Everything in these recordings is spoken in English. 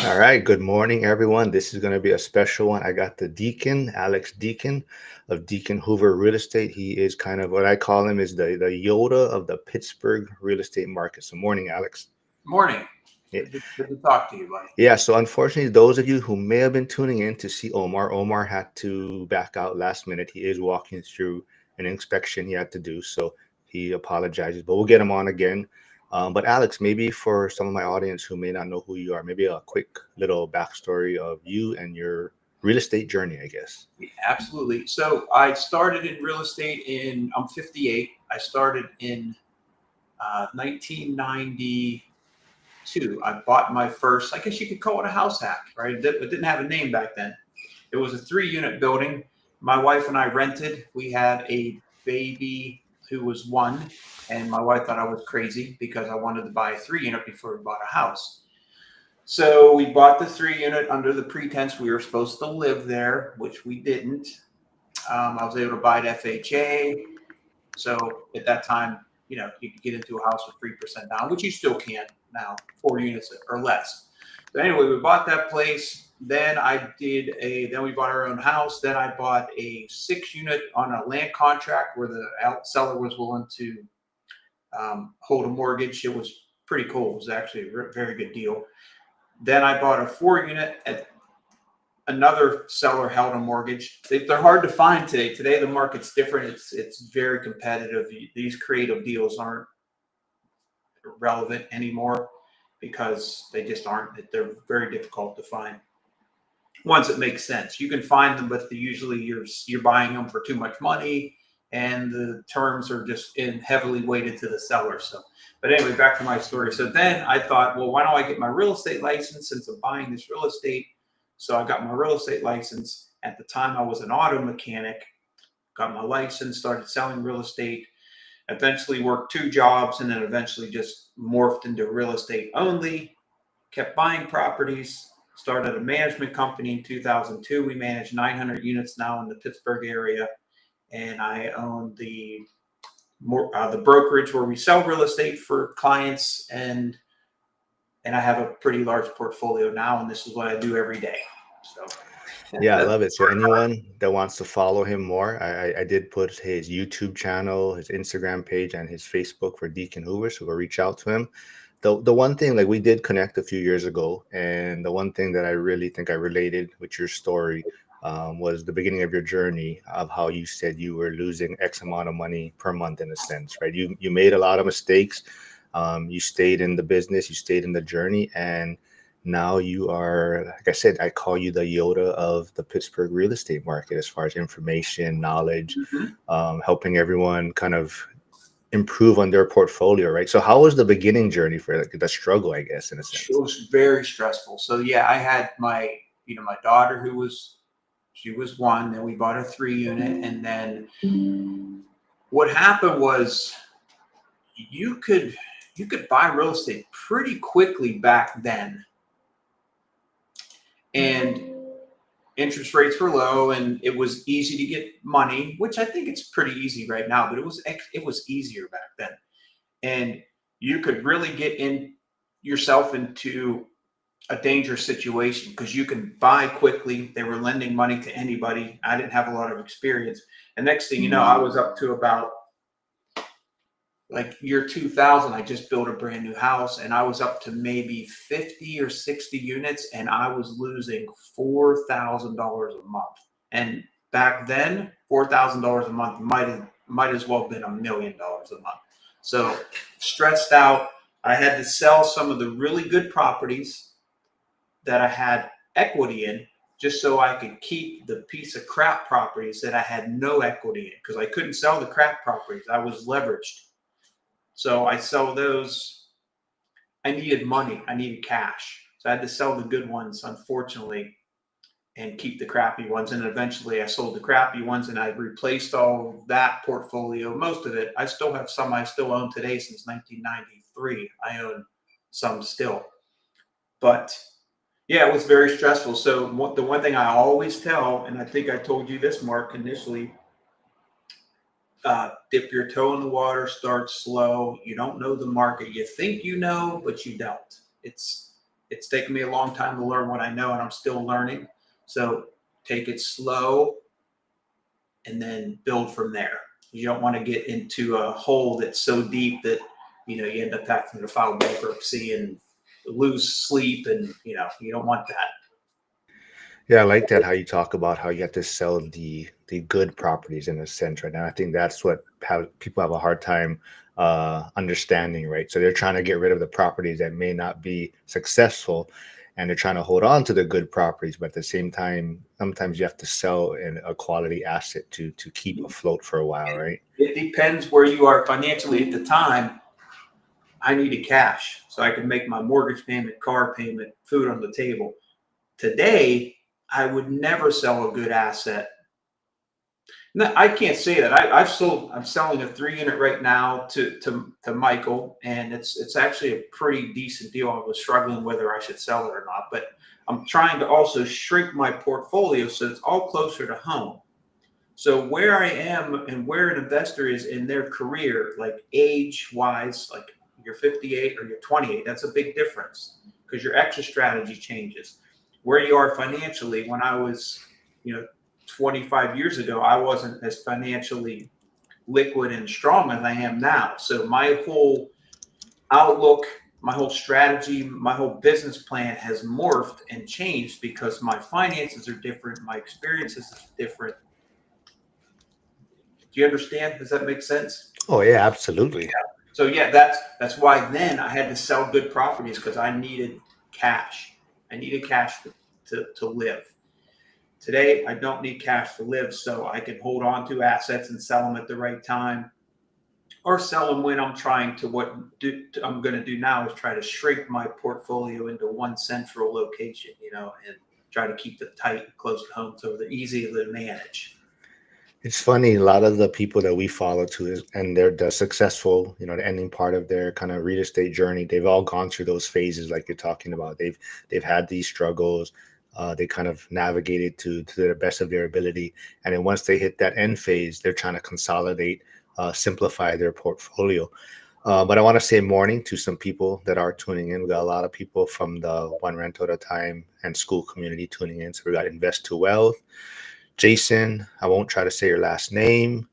All right, good morning, everyone. This is going to be a special one. I got the Deacon, Alex Deacon of Deacon Hoover Real Estate. He is kind of what I call him is the Yoda of the Pittsburgh real estate market. So, morning, Alex. Morning. Yeah, Good to talk to you, buddy. yeah, so unfortunately, those of you who may have been tuning in to see Omar had to back out last minute. He is walking through an inspection he had to do, so he apologizes, but we'll get him on again. But Alex, maybe for some of my audience who may not know who you are, maybe a quick little backstory of you and your real estate journey, I guess. Absolutely. So I started in real estate I'm 58. I started in 1992. I bought my first, I guess you could call it a house hack, right? It didn't have a name back then. It was a 3-unit building. My wife and I rented. We had a baby who was 1, and my wife thought I was crazy because I wanted to buy a 3-unit before we bought a house. So we bought the 3-unit under the pretense we were supposed to live there, which we didn't. I was able to buy it FHA. So at that time, you could get into a house with 3% down, which you still can now, 4 units or less. So anyway, we bought that place. Then then we bought our own house. Then I bought a 6-unit on a land contract where the seller was willing to hold a mortgage. It was pretty cool. It was actually a very good deal. Then I bought a 4-unit at another seller held a mortgage. They're hard to find today. Today the market's different. It's very competitive. These creative deals aren't relevant anymore because they just aren't. They're very difficult to find. Ones that make sense. You can find them, but usually you're buying them for too much money, and the terms are just heavily weighted to the seller. So, but anyway, back to my story. So then I thought, well, why don't I get my real estate license since I'm buying this real estate? So I got my real estate license. At the time, I was an auto mechanic. Got my license, started selling real estate. Eventually worked 2 jobs, and then eventually just morphed into real estate only. Kept buying properties. Started a management company in 2002. We manage 900 units now in the Pittsburgh area, and I own the brokerage where we sell real estate for clients, and I have a pretty large portfolio now, and this is what I do every day. So Yeah, I that's love it. So anyone that wants to follow him more, I did put his YouTube channel, his Instagram page, and his Facebook for Deacon Hoover. So go reach out to him. The one thing, like we did connect a few years ago, and the one thing that I really think I related with your story was the beginning of your journey of how you said you were losing X amount of money per month in a sense, right? You made a lot of mistakes. You stayed in the business, you stayed in the journey, and now you are, like I said, I call you the Yoda of the Pittsburgh real estate market as far as information, knowledge, Mhm. helping everyone kind of improve on their portfolio, right? So how was the beginning journey for like, the struggle, I guess, in a It sense? was very stressful. So yeah, I had my daughter she was 1. Then we bought a 3-unit, and then what happened was you could you could buy real estate pretty quickly back then, and interest rates were low, and it was easy to get money, which I think it's pretty easy right now, but it was easier back then, and you could really get in yourself into a dangerous situation because you can buy quickly. They were lending money to anybody. I didn't have a lot of experience, and next thing you know, I was up to about like year 2000. I just built a brand new house, and I was up to maybe 50 or 60 units, and I was losing $4,000 a month. And back then, $4,000 a month might as well have been $1 million a month. So stressed out. I had to sell some of the really good properties that I had equity in just so I could keep the piece of crap properties that I had no equity in because I couldn't sell the crap properties. I was leveraged. So I sell those. I needed money. I needed cash. So I had to sell the good ones, unfortunately, and keep the crappy ones. And eventually I sold the crappy ones and I replaced all that portfolio, most of it. I still have some I still own today since 1993. I own some still. But yeah, it was very stressful. So the one thing I always tell, and I think I told you this, Mark, initially, dip your toe in the water, start slow. You don't know the market. You think you know, but you don't. It's It's taken me a long time to learn what I know, and I'm still learning. So take it slow and then build from there. You don't want to get into a hole that's so deep that you end up having to file bankruptcy and lose sleep, and you don't want that. Yeah, I like that how you talk about how you have to sell the good properties in a sense, right? And I think that's what how people have a hard time understanding, right? So they're trying to get rid of the properties that may not be successful, and they're trying to hold on to the good properties, but at the same time, sometimes you have to sell a quality asset to keep afloat for a while, right? It depends where you are financially at the time. I needed cash so I could make my mortgage payment, car payment, food on the table. Today, I would never sell a good asset. No, I can't say that. I've sold. I'm selling a 3 unit right now to Michael, and it's actually a pretty decent deal. I was struggling whether I should sell it or not, but I'm trying to also shrink my portfolio so it's all closer to home. So where I am and where an investor is in their career, like age wise, like you're 58 or you're 28, that's a big difference because your exit strategy changes. Where you are financially, when I was, you know, 25 years ago, I wasn't as financially liquid and strong as I am now. So my whole outlook, my whole strategy, my whole business plan has morphed and changed because my finances are different, my experiences are different. Do you understand? Does that make sense? Oh yeah, absolutely. So yeah, that's why then I had to sell good properties because I needed cash. I needed cash to live. Today, I don't need cash to live, so I can hold on to assets and sell them at the right time, or sell them when I'm trying to I'm going to do now is try to shrink my portfolio into one central location, and try to keep it tight and close to home so they're easy to manage. It's funny, a lot of the people that we follow to is, and they're the successful, the ending part of their kind of real estate journey. They've all gone through those phases like you're talking about. They've had these struggles. They kind of navigated to the best of their ability, and then once they hit that end phase, they're trying to consolidate, simplify their portfolio. But I want to say morning to some people that are tuning in. We got a lot of people from the One Rental at a Time and school community tuning in. So we got Invest to Wealth. Jason, I won't try to say your last name.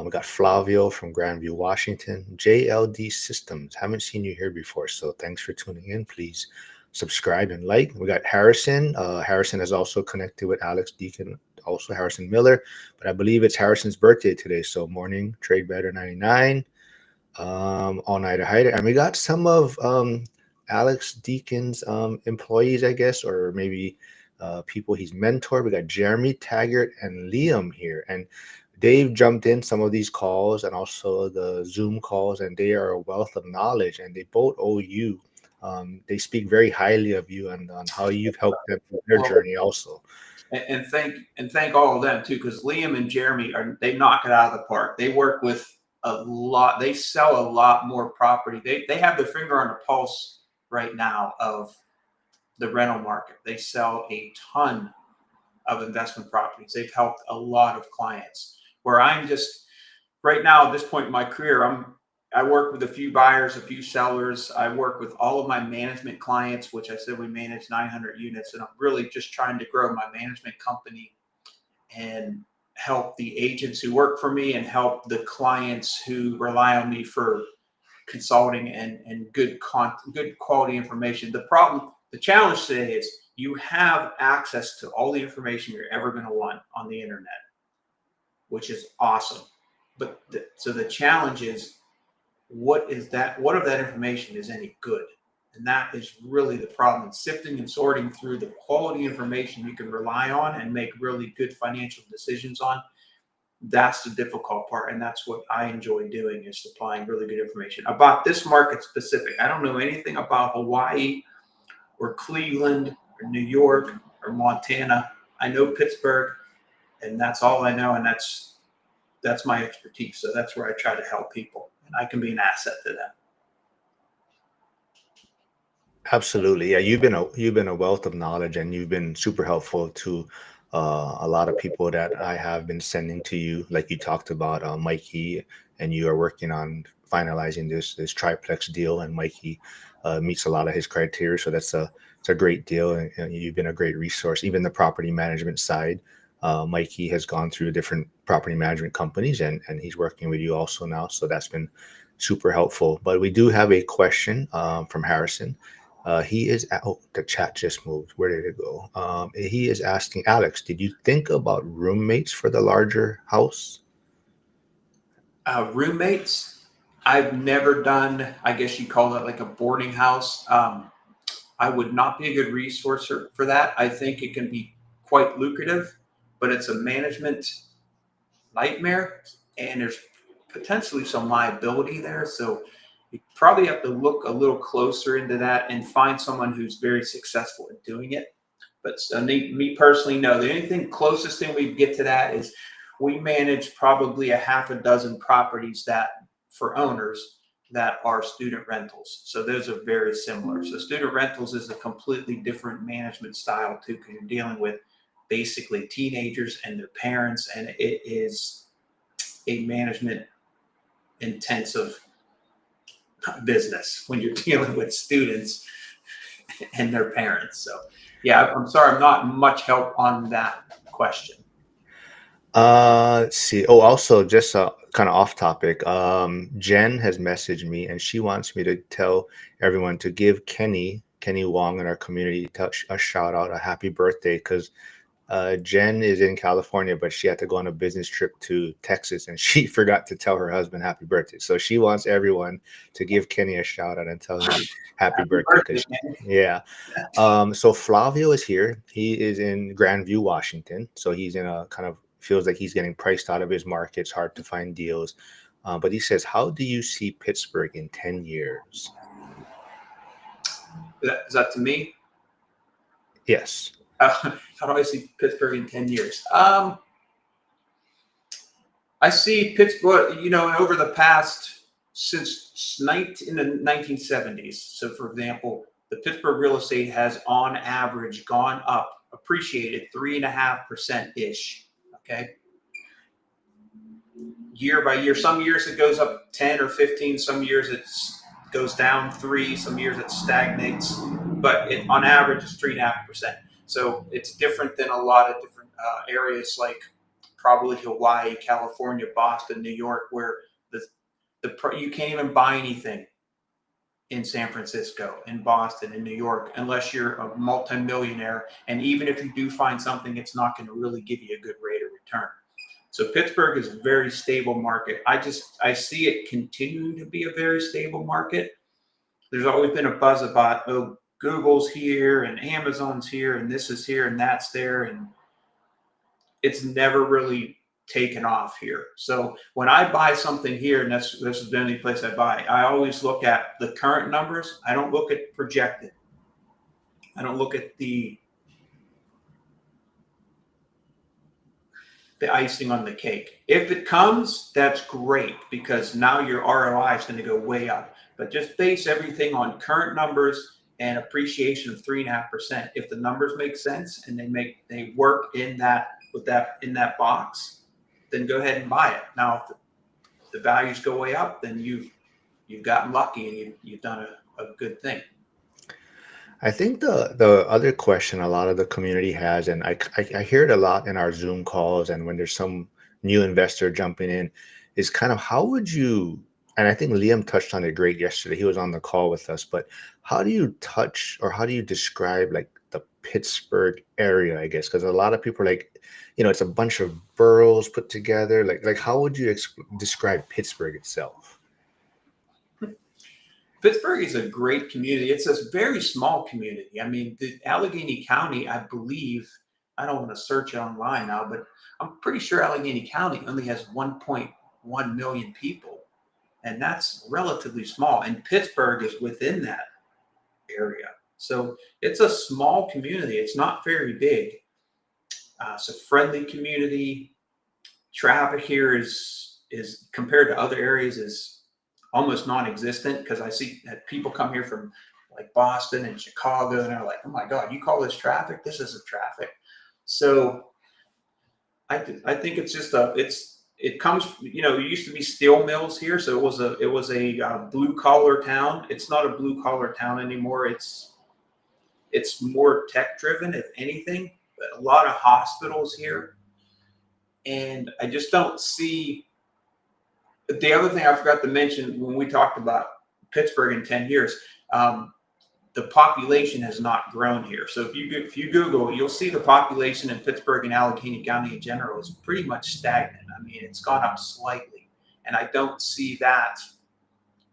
We got Flavio from Grandview, Washington. JLD Systems. Haven't seen you here before, so thanks for tuning in. Please subscribe and like. We got Harrison. Harrison is also connected with Alex Deacon, also Harrison Miller, but I believe it's Harrison's birthday today. So morning, Trade Better 99, all nighter hider. And we got some of Alex Deacon's employees, I guess, or maybe people he's mentored. We got Jeremy Taggart and Liam here, and Dave jumped in some of these calls and also the Zoom calls, and they are a wealth of knowledge, and they both owe you. They speak very highly of you and on how you've helped them with their Well, journey also. and thank all of them too, because Liam and Jeremy they knock it out of the park. They work with a lot. They sell a lot more property. They have their finger on the pulse right now of the rental market. They sell a ton of investment properties. They've helped a lot of clients. Where I'm just right now at this point in my career, I work with a few buyers, a few sellers. I work with all of my management clients, which I said we manage 900 units, and I'm really just trying to grow my management company and help the agents who work for me and help the clients who rely on me for consulting and good quality information. The challenge today is you have access to all the information you're ever going to want on the internet, which is awesome. But so the challenge is, what is that? What of that information is any good? And that is really the problem. Sifting and sorting through the quality information you can rely on and make really good financial decisions on. That's the difficult part, and that's what I enjoy doing, is supplying really good information about this market specific. I don't know anything about Hawaii or Cleveland or New York or Montana. I know Pittsburgh, and that's all I know, and that's my expertise. So that's where I try to help people, and I can be an asset to them. Absolutely. Yeah, you've been a wealth of knowledge, and you've been super helpful to a lot of people that I have been sending to you. Like you talked about Mikey, and you are working on finalizing this triplex deal, and Mikey meets a lot of his criteria. So it's a great deal, and you've been a great resource. Even the property management side, Mikey has gone through different property management companies, and he's working with you also now. So that's been super helpful. But we do have a question from Harrison. Oh, the chat just moved. Where did it go? He is asking, Alex, did you think about roommates for the larger house? Roommates, I've never done, I guess you call that like a boarding house. I would not be a good resource for that. I think it can be quite lucrative, but it's a management nightmare, and there's potentially some liability there. So you probably have to look a little closer into that and find someone who's very successful at doing it. But me personally, no. The only thing closest thing we get to that is we manage probably a half a dozen properties that for owners that are student rentals. So those are very similar. So student rentals is a completely different management style too, because you're dealing with basically teenagers and their parents, and it is a management intensive business when you're dealing with students and their parents. So yeah, I'm sorry, I'm not much help on that question. Let's see. Oh, also, just kind of off topic. Jen has messaged me, and she wants me to tell everyone to give Kenny Wong in our community a shout out, a happy birthday, because Jen is in California, but she had to go on a business trip to Texas, and she forgot to tell her husband happy birthday. So she wants everyone to give Kenny a shout out and tell him happy Happy birthday. birthday, Because man. yeah. So Flavio is here. He is in Grandview, Washington. So he's in a kind of feels like he's getting priced out of his market. It's hard to find deals. But he says, how do you see Pittsburgh in 10 years? Is that to me? Yes. How do I see Pittsburgh in 10 years? I see Pittsburgh, over the past, in the 1970s. So, for example, the Pittsburgh real estate has on average gone up, appreciated 3.5% ish. Okay. Year by year. Some years it goes up 10 or 15. Some years it goes down 3. Some years it stagnates. But on average, it's 3.5%. So it's different than a lot of different areas like probably Hawaii, California, Boston, New York, where you can't even buy anything in San Francisco, in Boston, in New York, unless you're a multimillionaire. And even if you do find something, it's not going to really give you a good rate of return. So Pittsburgh is a very stable market. I see it continuing to be a very stable market. There's always been a buzz about, oh, Google's here and Amazon's here and this is here and that's there. And it's never really taken off here. So when I buy something here, and this is the only place I buy, I always look at the current numbers. I don't look at projected. I don't look at the icing on the cake. If it comes, that's great, because now your ROI is going to go way up. But just base everything on current numbers and appreciation of 3.5%. If the numbers make sense and they work in that box, then go ahead and buy it. Now, if the values go way up, then you've gotten lucky and you've done a good thing. I think the other question a lot of the community has, and I hear it a lot in our Zoom calls, and when there's some new investor jumping in, is kind of how would you, and I think Liam touched on it great yesterday. He was on the call with us, but how do you how do you describe like the Pittsburgh area, I guess? Because a lot of people are like, it's a bunch of boroughs put together. Like how would you describe Pittsburgh itself? Pittsburgh is a great community. It's a very small community. I mean, the Allegheny County, I believe, I don't want to search it online now, but I'm pretty sure Allegheny County only has 1.1 million people. And that's relatively small. And Pittsburgh is within that area. So it's a small community. It's not very big. It's a friendly community. Traffic here is compared to other areas is almost non-existent, because I see that people come here from like Boston and Chicago and they're like, oh my God, you call this traffic? This isn't traffic. So I think it's just it comes, you know, it used to be steel mills here, so it was a blue collar town. It's not a blue collar town anymore. It's more tech driven, if anything. But a lot of hospitals here, and I just don't see. The other thing I forgot to mention when we talked about Pittsburgh in 10 years, the population has not grown here. So if you Google, you'll see the population in Pittsburgh and Allegheny County in general is pretty much stagnant. I mean, it's gone up slightly, and I don't see that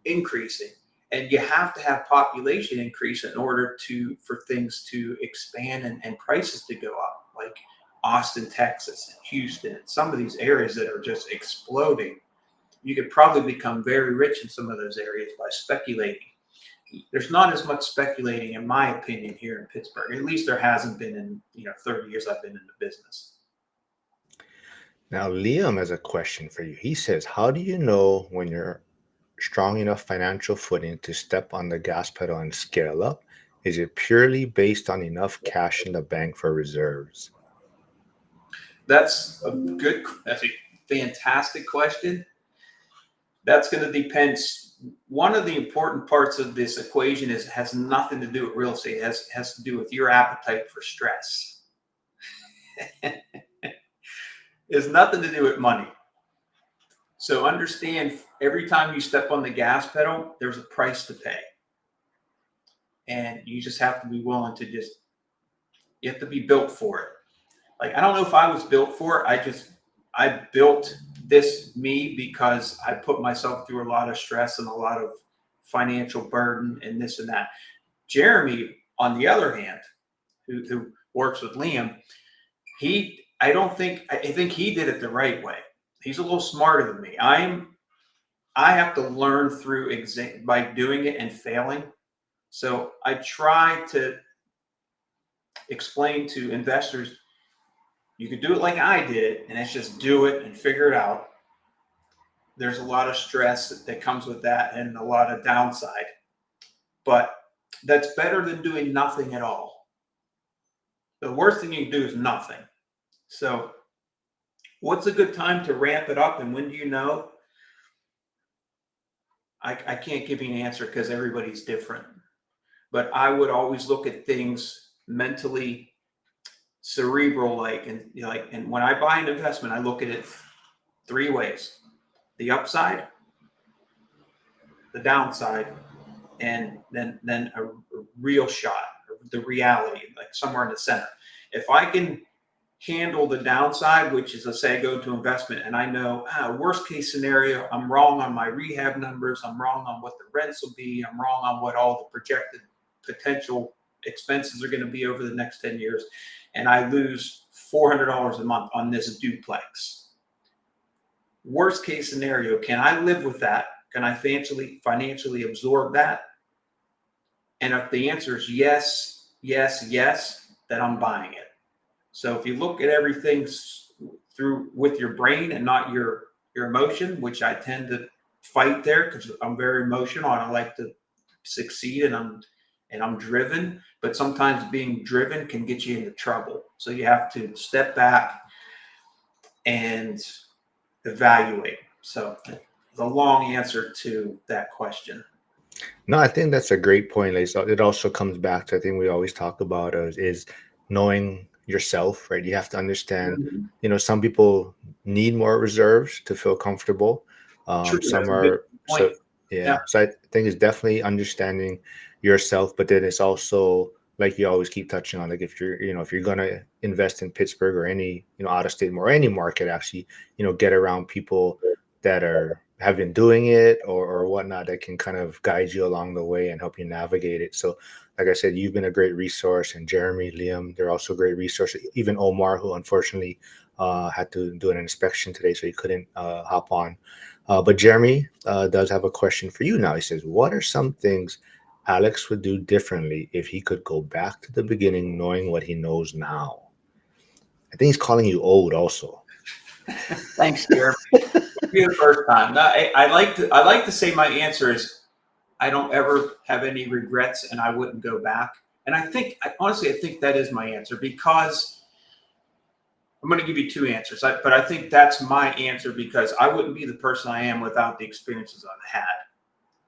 increasing. And you have to have population increase in order for things to expand and prices to go up, like Austin, Texas, and Houston, and some of these areas that are just exploding. You could probably become very rich in some of those areas by speculating. There's not as much speculating, in my opinion, here in Pittsburgh. At least there hasn't been in 30 years I've been in the business. Now, Liam has a question for you. He says, how do you know when you're strong enough financial footing to step on the gas pedal and scale up? Is it purely based on enough cash in the bank for reserves? That's a fantastic question. That's going to depend. One of the important parts of this equation has nothing to do with real estate. It has to do with your appetite for stress. It's nothing to do with money. So understand, every time you step on the gas pedal, there's a price to pay. And you just have to be willing to you have to be built for it. Like, I don't know if I was built for it. I built this me because I put myself through a lot of stress and a lot of financial burden and this and that. Jeremy, on the other hand, who works with Liam, I think he did it the right way. He's a little smarter than me. I have to learn through by doing it and failing. So I try to explain to investors, you could do it like I did it, and it's just do it and figure it out. There's a lot of stress that comes with that and a lot of downside, but that's better than doing nothing at all. The worst thing you can do is nothing. So what's a good time to ramp it up, and when do you know? I can't give you an answer because everybody's different, but I would always look at things mentally, cerebral, and when I buy an investment, I look at it three ways: the upside, the downside, and then a real shot, the reality, like somewhere in the center. If I can handle the downside, which is, let's say I go to investment and I know, worst case scenario, I'm wrong on my rehab numbers, I'm wrong on what the rents will be, I'm wrong on what all the projected potential expenses are going to be over the next 10 years, and I lose $400 a month on this duplex. Worst case scenario, can I live with that? Can I financially absorb that? And if the answer is yes, yes, yes, then I'm buying it. So if you look at everything through with your brain and not your emotion, which I tend to fight there because I'm very emotional and I like to succeed, and I'm driven, but sometimes being driven can get you into trouble. So you have to step back and evaluate. So the long answer to that question. No, I think that's a great point. Like, so it also comes back to, I think we always talk about is knowing yourself, right? You have to understand, some people need more reserves to feel comfortable. True, Some that's a good are, point. so yeah. So I think it's definitely understanding yourself, but then it's also, like you always keep touching on, like if you're gonna invest in Pittsburgh or any, out of state or any market, actually, get around people that have been doing it or whatnot, that can kind of guide you along the way and help you navigate it. So like I said, you've been a great resource, and Jeremy, Liam, they're also great resources. Even Omar, who unfortunately had to do an inspection today, so he couldn't hop on. But Jeremy does have a question for you now. He says, what are some things Alex would do differently if he could go back to the beginning, knowing what he knows now? I think he's calling you old also. Thanks, Jeremy. Be the first time. No, I like to say my answer is I don't ever have any regrets, and I wouldn't go back. And honestly, I think that is my answer, because I'm going to give you two answers, but I think that's my answer because I wouldn't be the person I am without the experiences I've had.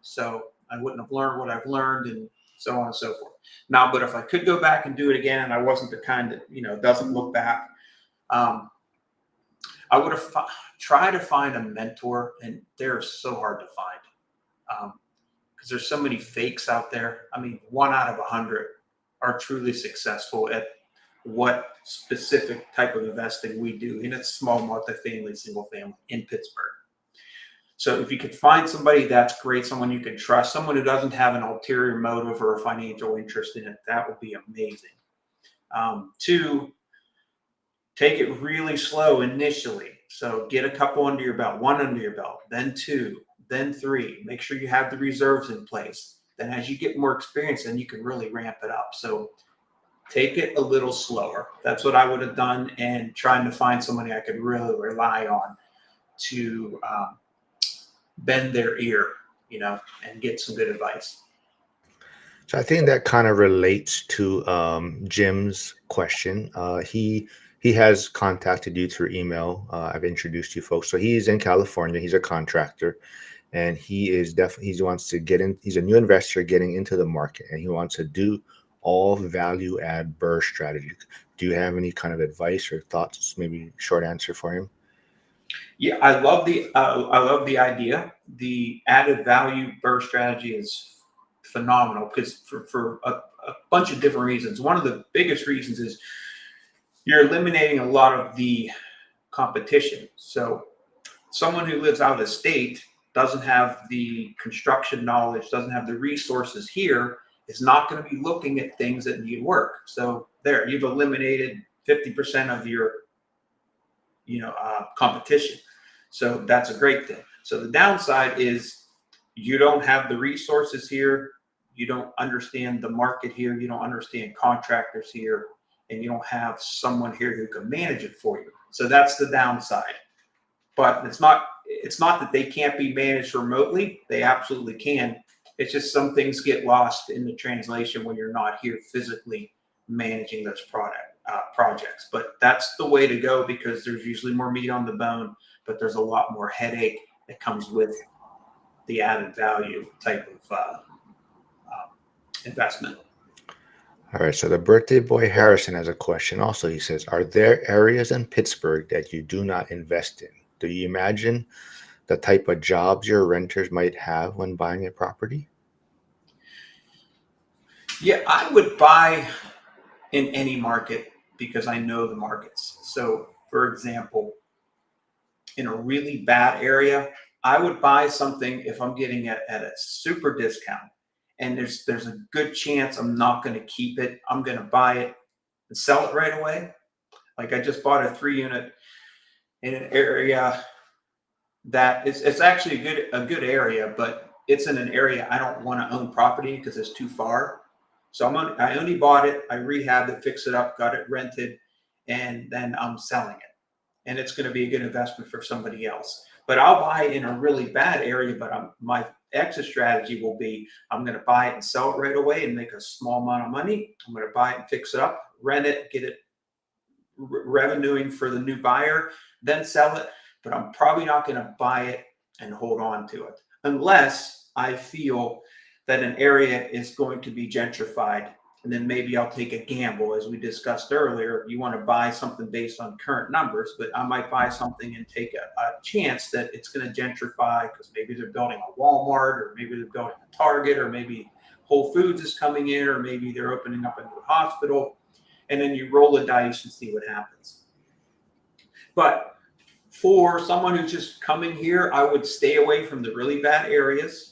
So I wouldn't have learned what I've learned and so on and so forth. Now, but if I could go back and do it again, and I wasn't the kind that, doesn't look back, um, I would have tried to find a mentor, and they're so hard to find because there's so many fakes out there. I mean, 1 out of 100 are truly successful at what specific type of investing we do, and it's small multifamily, single family in Pittsburgh. So if you could find somebody, that's great. Someone you can trust, someone who doesn't have an ulterior motive or a financial interest in it, that would be amazing. Two, take it really slow initially. So get a couple under your belt, one under your belt, then two, then three. Make sure you have the reserves in place. Then as you get more experience, then you can really ramp it up. So take it a little slower. That's what I would have done, and trying to find somebody I could really rely on to bend their ear, and get some good advice. So I think that kind of relates to Jim's question. He has contacted you through email. I've introduced you folks. So he's in California. He's a contractor, and he wants to get in. He's a new investor getting into the market, and he wants to do all value add BRRRR strategy. Do you have any kind of advice or thoughts? Maybe short answer for him. Yeah, I love the idea. The added value BRRRR strategy is phenomenal because for a bunch of different reasons. One of the biggest reasons is you're eliminating a lot of the competition. So someone who lives out of state, doesn't have the construction knowledge, doesn't have the resources here, is not going to be looking at things that need work. So there, you've eliminated 50% of your competition. So that's a great thing. So the downside is you don't have the resources here. You don't understand the market here. You don't understand contractors here, and you don't have someone here who can manage it for you. So that's the downside. But it's not that they can't be managed remotely. They absolutely can. It's just some things get lost in the translation when you're not here physically managing those projects. But that's the way to go because there's usually more meat on the bone, but there's a lot more headache that comes with the added value type of investment. All right, so the birthday boy Harrison has a question also. He says, are there areas in Pittsburgh that you do not invest in? Do you imagine the type of jobs your renters might have when buying a property? Yeah, I would buy in any market because I know the markets. So, for example, in a really bad area, I would buy something if I'm getting it at a super discount, and there's a good chance I'm not going to keep it. I'm going to buy it and sell it right away. Like I just bought a 3 unit in an area that it's actually a good area, but it's in an area I don't want to own property because it's too far. So I only bought it, I rehabbed it, fixed it up, got it rented, and then I'm selling it. And it's going to be a good investment for somebody else. But I'll buy in a really bad area, but my exit strategy will be I'm going to buy it and sell it right away and make a small amount of money. I'm going to buy it and fix it up, rent it, get it revenuing for the new buyer, then sell it. But I'm probably not going to buy it and hold on to it unless I feel that an area is going to be gentrified. And then maybe I'll take a gamble. As we discussed earlier, you want to buy something based on current numbers, but I might buy something and take a chance that it's going to gentrify because maybe they're building a Walmart, or maybe they're building a Target, or maybe Whole Foods is coming in, or maybe they're opening up a new hospital. And then you roll the dice and see what happens. But for someone who's just coming here, I would stay away from the really bad areas.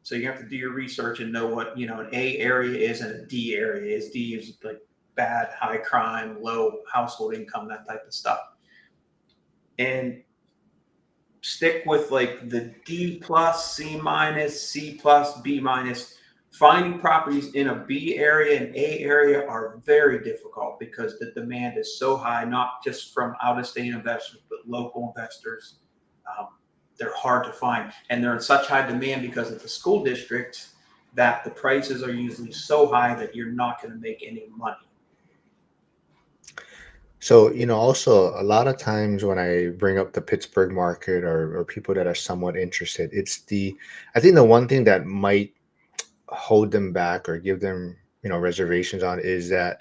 So you have to do your research and know what, an A area is and a D area is. D is like bad, high crime, low household income, that type of stuff. And stick with like the D plus, C minus, C plus, B minus. Finding properties in a B area and A area are very difficult because the demand is so high, not just from out-of-state investors, but local investors. They're hard to find, and they're in such high demand because of the school districts that the prices are usually so high that you're not going to make any money. So, also a lot of times when I bring up the Pittsburgh market or people that are somewhat interested, I think the one thing that might hold them back or give them, reservations on is that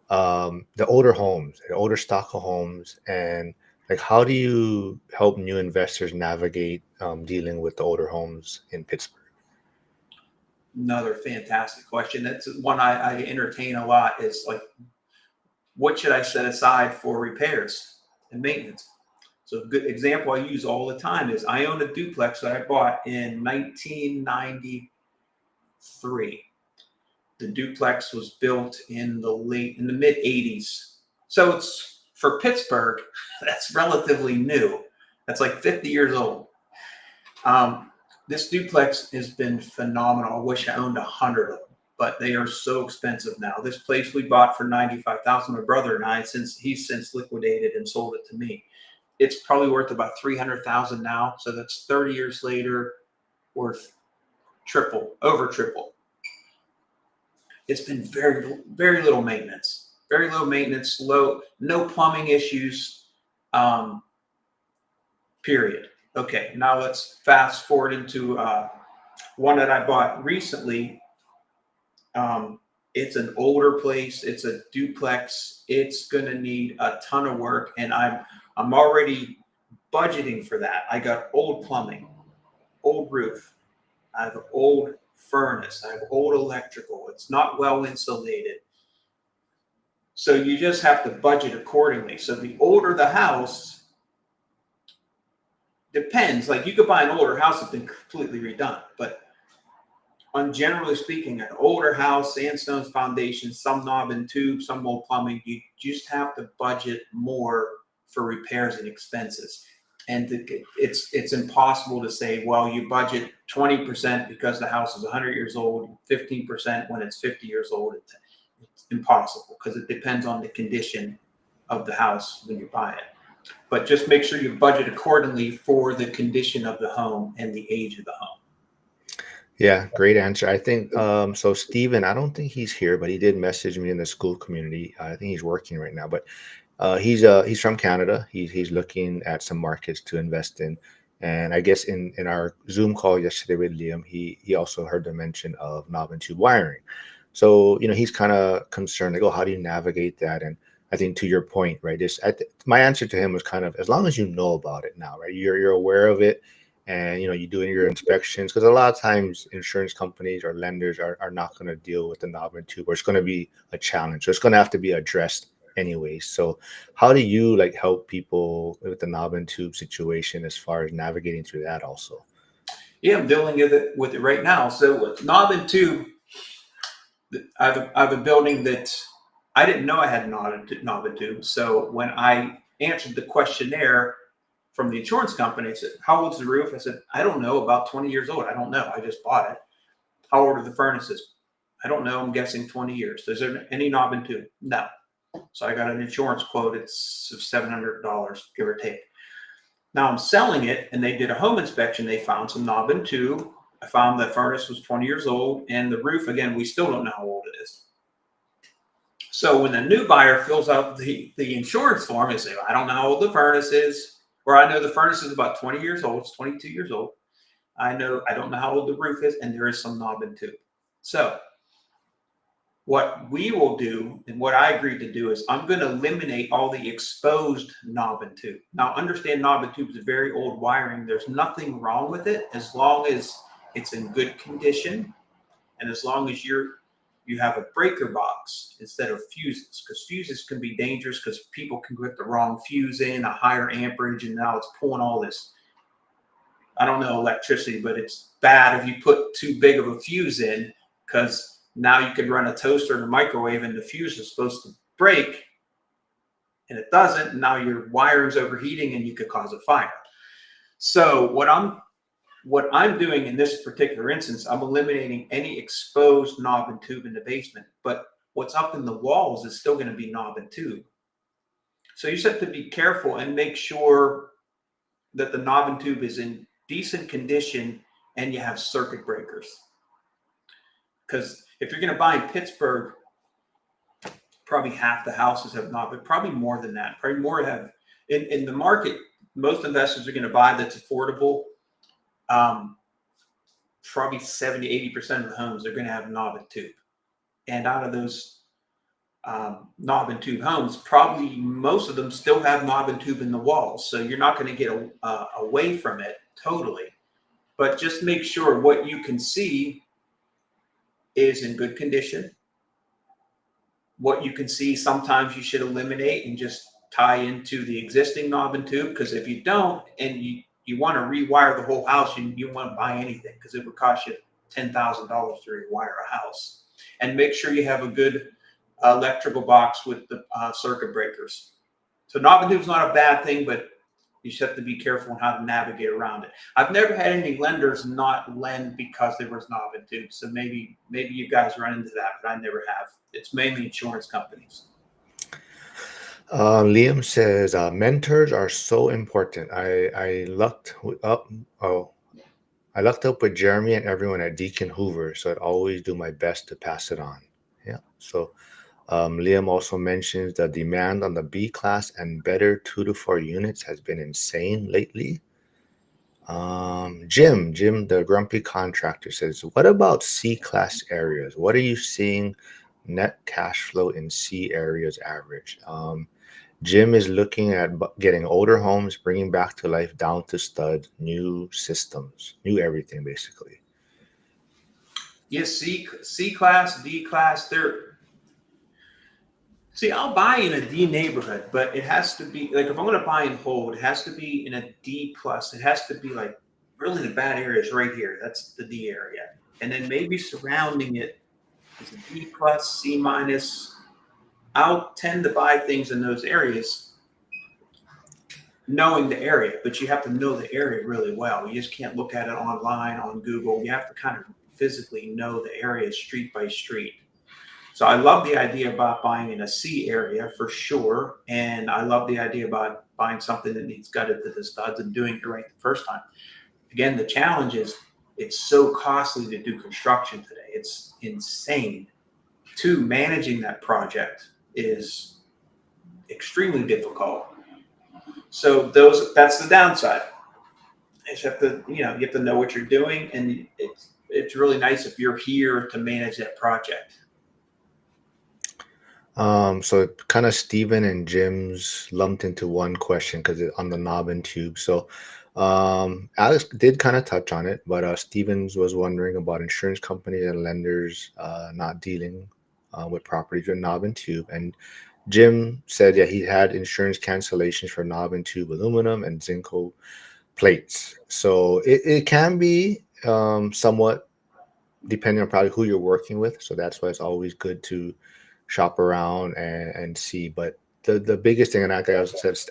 the older homes, the older stock of homes, and like how do you help new investors navigate dealing with the older homes in Pittsburgh? Another fantastic question. That's one I entertain a lot. Is like, what should I set aside for repairs and maintenance? So a good example I use all the time is I own a duplex that I bought in 1993. The duplex was built in the mid 80s. So it's for Pittsburgh, that's relatively new. That's like 50 years old. Um, this duplex has been phenomenal. I wish I owned 100 of them, but they are so expensive now. This place we bought for 95,000. My brother and I, since he's since liquidated and sold it to me, it's probably worth about 300,000 now. So that's 30 years later, worth over triple. It's been very little maintenance, no plumbing issues. Um, period. Okay, now let's fast forward into one that I bought recently. Um, it's an older place. It's a duplex. It's going to need a ton of work, and I'm already budgeting for that. I got old plumbing, old roof. I have an old furnace. I have old electrical. It's not well insulated. So you just have to budget accordingly. So the older the house, depends. Like you could buy an older house that's been completely redone, but on generally speaking, an older house, sandstone foundation, some knob and tube, some old plumbing, you just have to budget more for repairs and expenses. And it's impossible to say, well, you budget 20% because the house is 100 years old, 15% when it's 50 years old. It's impossible because it depends on the condition of the house when you buy it. But just make sure you budget accordingly for the condition of the home and the age of the home. Yeah, great answer. I think so. Steven, I don't think he's here, but he did message me in the school community. I think he's working right now, but he's from Canada. He's looking at some markets to invest in, and I guess in our Zoom call yesterday with Liam, he also heard the mention of knob and tube wiring. So he's kind of concerned, like, oh, how do you navigate that? And I think to your point, right? My answer to him was kind of as long as you know about it now, right? You're aware of it, and you're doing your inspections because a lot of times insurance companies or lenders are not going to deal with the knob and tube, or it's going to be a challenge. So it's going to have to be addressed anyways. So how do you like help people with the knob and tube situation as far as navigating through that also? Yeah, I'm dealing with it right now. So with knob and tube, I have a building that I didn't know I had knob and tube. So when I answered the questionnaire from the insurance company, I said, "How old's the roof?" I said, "I don't know. About 20 years old. I don't know. I just bought it." "How old are the furnaces?" "I don't know. I'm guessing 20 years." "Is there any knob and tube?" "No." So I got an insurance quote. It's $700, give or take. Now I'm selling it, and they did a home inspection. They found some knob and tube. I found the furnace was 20 years old, and the roof, again, we still don't know how old it is. So when the new buyer fills out the insurance form, they say, "I don't know how old the furnace is," or "I know the furnace is about 20 years old. It's 22 years old. I don't know how old the roof is, and there is some knob and tube." So what we will do, and what I agreed to do, is I'm going to eliminate all the exposed knob and tube. Now, understand knob and tube is very old wiring. There's nothing wrong with it as long as it's in good condition, and as long as you have a breaker box instead of fuses, because fuses can be dangerous because people can get the wrong fuse in, a higher amperage, and now it's pulling all this, I don't know, electricity, but it's bad if you put too big of a fuse in, because now you could run a toaster in a microwave and the fuse is supposed to break and it doesn't. And now your wiring's overheating and you could cause a fire. So what I'm doing in this particular instance, I'm eliminating any exposed knob and tube in the basement, but what's up in the walls is still going to be knob and tube. So you just have to be careful and make sure that the knob and tube is in decent condition and you have circuit breakers. Because if you're going to buy in Pittsburgh, Probably half the houses have not, but probably more than that. Probably more have in the market. Most investors are going to buy that's affordable. Um, Probably 70, 80% of the homes are going to have knob and tube. And out of those knob and tube homes, probably most of them still have knob and tube in the walls. So you're not going to get away from it totally. But just make sure what you can see is in good condition. What you can see, sometimes you should eliminate and just tie into the existing knob and tube, because if you don't and you want to rewire the whole house, you won't buy anything because it would cost you $10,000 to rewire a house. And make sure you have a good electrical box with the circuit breakers. So knob and tube is not a bad thing, but you just have to be careful on how to navigate around it. I've never had any lenders not lend because there was knob and tube. So maybe you guys run into that, but I never have. It's mainly insurance companies. Liam says mentors are so important. I lucked up. Oh, I lucked up with Jeremy and everyone at Deacon Hoover, so I'd always do my best to pass it on. Yeah. So Liam also mentions the demand on the B class and better 2 to 4 units has been insane lately. Jim, the grumpy contractor says, what about C class areas? What are you seeing net cash flow in C areas average? Jim is looking at getting older homes, bringing back to life, down to stud, new systems, new everything basically. Yes, C class, D class. I'll buy in a D neighborhood, but it has to be like, if I'm going to buy and hold, it has to be in a D plus. It has to be like really the bad areas right here. That's the D area, and then maybe surrounding it is a D plus, C minus. I'll tend to buy things in those areas, knowing the area, but you have to know the area really well. You just can't look at it online on Google. You have to kind of physically know the area street by street. So I love the idea about buying in a C area for sure. And I love the idea about buying something that needs gutted to the studs and doing it right the first time. Again, the challenge is it's so costly to do construction today. It's insane. Two, managing that project is extremely difficult. So that's the downside. You just have to, you have to know what you're doing, and it's really nice if you're here to manage that project. So kind of Steven and Jim's lumped into one question because it's on the knob and tube. So Alex did kind of touch on it, but Stevens was wondering about insurance companies and lenders not dealing with properties with knob and tube. And Jim said, yeah, he had insurance cancellations for knob and tube aluminum and Zinco plates. So it can be somewhat depending on probably who you're working with. So that's why it's always good to shop around and see. But the biggest thing, and I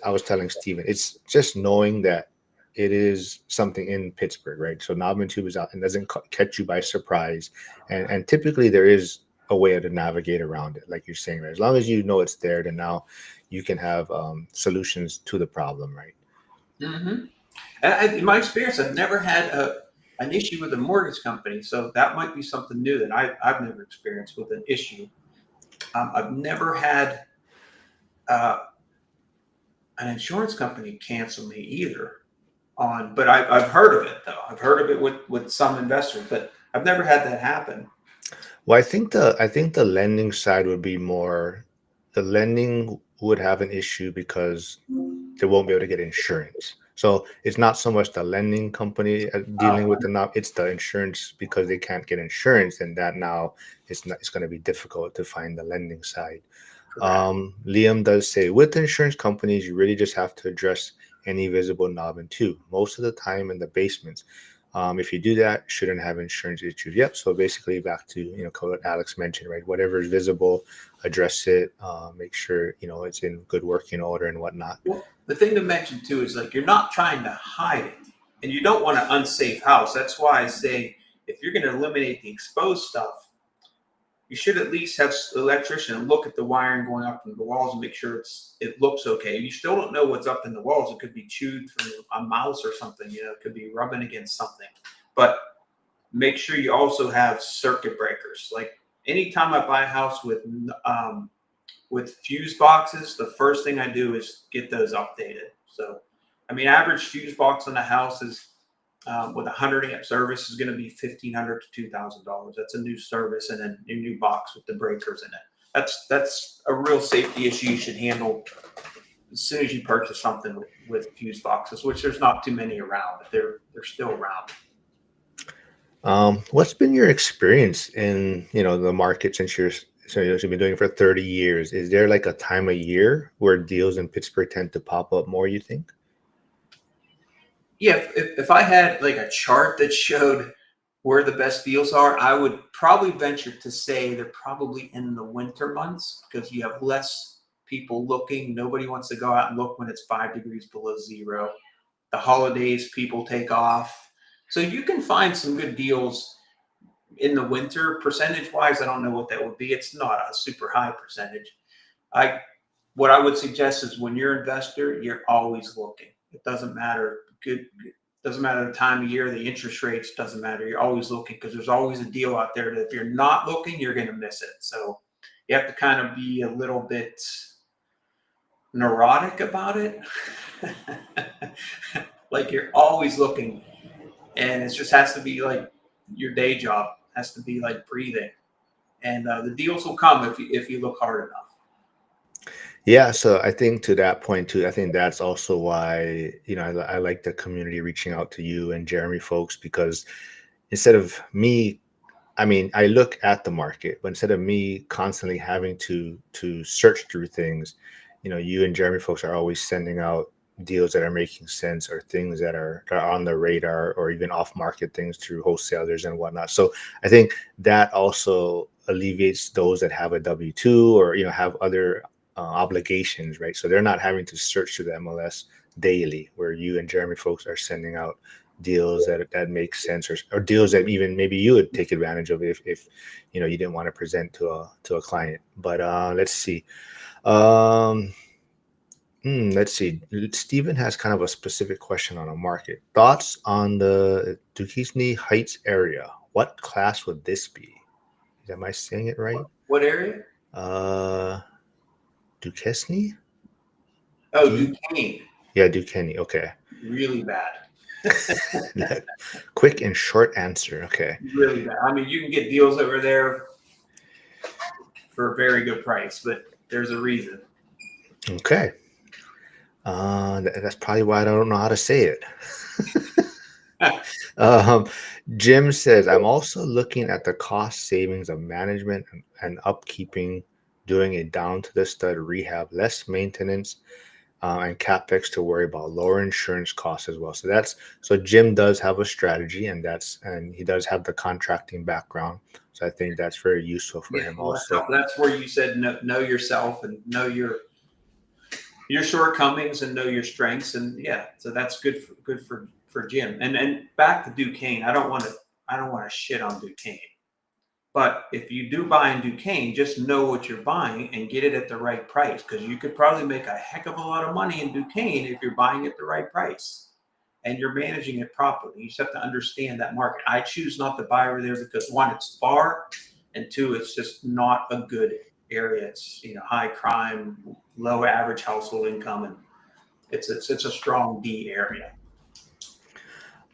was telling Steven, it's just knowing that it is something in Pittsburgh, right? So knob and tube is out and doesn't catch you by surprise. And typically there is a way to navigate around it, like you're saying, right? As long as you know it's there, then now you can have solutions to the problem, right? Mm-hmm. In my experience, I've never had an issue with a mortgage company. So that might be something new that I've never experienced with an issue. I've never had an insurance company cancel me either. But I've heard of it though. I've heard of it with some investors, but I've never had that happen. Well, I think the lending side would be more, the lending would have an issue because they won't be able to get insurance. So it's not so much the lending company dealing with the knob, it's the insurance because they can't get insurance, and that now it's going to be difficult to find the lending side. Correct. Liam does say with insurance companies, you really just have to address any visible knob and tube. Most of the time in the basements. If you do that, shouldn't have insurance issues. Yep. So basically, back to what Alex mentioned, right? Whatever is visible, address it. Make sure it's in good working order and whatnot. Well, the thing to mention too is like you're not trying to hide it, and you don't want an unsafe house. That's why I say if you're going to eliminate the exposed stuff, you should at least have an electrician look at the wiring going up in the walls and make sure it looks okay. You still don't know what's up in the walls. It could be chewed from a mouse or something. It could be rubbing against something. But make sure you also have circuit breakers. Like anytime I buy a house with with fuse boxes, the first thing I do is get those updated. So, I mean, average fuse box on the house is with a 100 amp service is going to be $1,500 to $2,000. That's a new service and a new box with the breakers in it. That's a real safety issue you should handle as soon as you purchase something with fuse boxes, which there's not too many around, but they're still around. What's been your experience in, the market since you've been doing it for 30 years? Is there like a time of year where deals in Pittsburgh tend to pop up more, you think? Yeah, if I had like a chart that showed where the best deals are, I would probably venture to say they're probably in the winter months because you have less people looking. Nobody wants to go out and look when it's 5 degrees below zero. The holidays, people take off. So you can find some good deals in the winter. Percentage wise, I don't know what that would be. It's not a super high percentage. I What I would suggest is when you're an investor, you're always looking. It doesn't matter. Doesn't matter the time of year, the interest rates doesn't matter. You're always looking because there's always a deal out there that if you're not looking, you're going to miss it. So you have to kind of be a little bit neurotic about it. Like you're always looking, and it just has to be like your day job. Has to be like breathing, and the deals will come if you look hard enough. Yeah, so I think to that point too, I think that's also why, I like the community reaching out to you and Jeremy folks because instead of me, I mean, I look at the market, but instead of me constantly having to search through things, you and Jeremy folks are always sending out deals that are making sense or things that are on the radar or even off market things through wholesalers and whatnot. So I think that also alleviates those that have a W-2 or have other obligations, right? So they're not having to search through the MLS daily, where you and Jeremy folks are sending out deals that make sense or deals that even maybe you would take advantage of if you didn't want to present to a client. But um let's see. Stephen has kind of a specific question on a market. Thoughts on the Duquesne Heights area? What class would this be? Am I saying it right? What area? uh Duquesne. Oh, D Duquesne. Yeah, Duquesne. Okay. Really bad. Quick and short answer. Okay. Really bad. I mean, you can get deals over there for a very good price, but there's a reason. Okay. That's probably why I don't know how to say it. um, Jim says, I'm also looking at the cost savings of management and upkeeping, doing a down to the stud rehab, less maintenance, and capex to worry about, lower insurance costs as well. So Jim does have a strategy, and he does have the contracting background. So I think that's very useful for Yeah, him well, also. that's where you said know yourself and know your shortcomings and know your strengths, and yeah, so that's good for Jim. And back to Duquesne, I don't want to shit on Duquesne, but if you do buy in Duquesne, just know what you're buying and get it at the right price because you could probably make a heck of a lot of money in Duquesne if you're buying at the right price and you're managing it properly. You just have to understand that market. I choose not to buy over there because one, it's far, and two, it's just not a good area. It's high crime, low average household income, and it's a strong D area.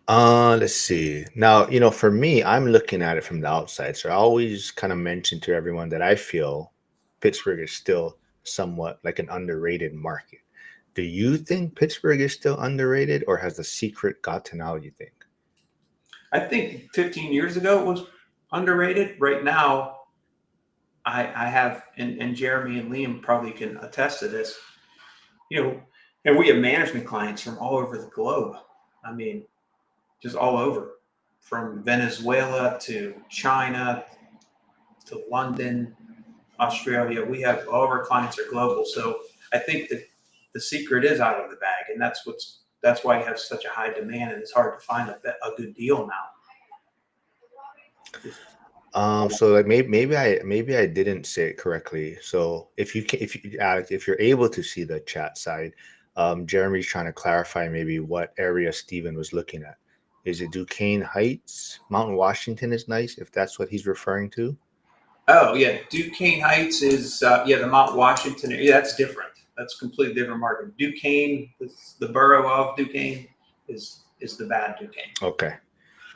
Let's see. Now, for me, I'm looking at it from the outside. So I always kind of mention to everyone that I feel Pittsburgh is still somewhat like an underrated market. Do you think Pittsburgh is still underrated, or has the secret gotten out, you think? I think 15 years ago it was underrated. Right now, I have, and Jeremy and Liam probably can attest to this. You know, and we have management clients from all over the globe. I mean, just all over, from Venezuela to China to London, Australia. We have all of our clients are global. So I think that the secret is out of the bag, and that's why you have such a high demand, and it's hard to find a good deal now. So like maybe I didn't say it correctly. So if you're able to see the chat side, Jeremy's trying to clarify maybe what area Steven was looking at. Is it Duquesne Heights? Mountain Washington is nice if that's what he's referring to. Oh yeah, Duquesne Heights is yeah, the Mount Washington. Yeah, that's different. That's completely different market. Duquesne, the borough of Duquesne, is the bad Duquesne. Okay.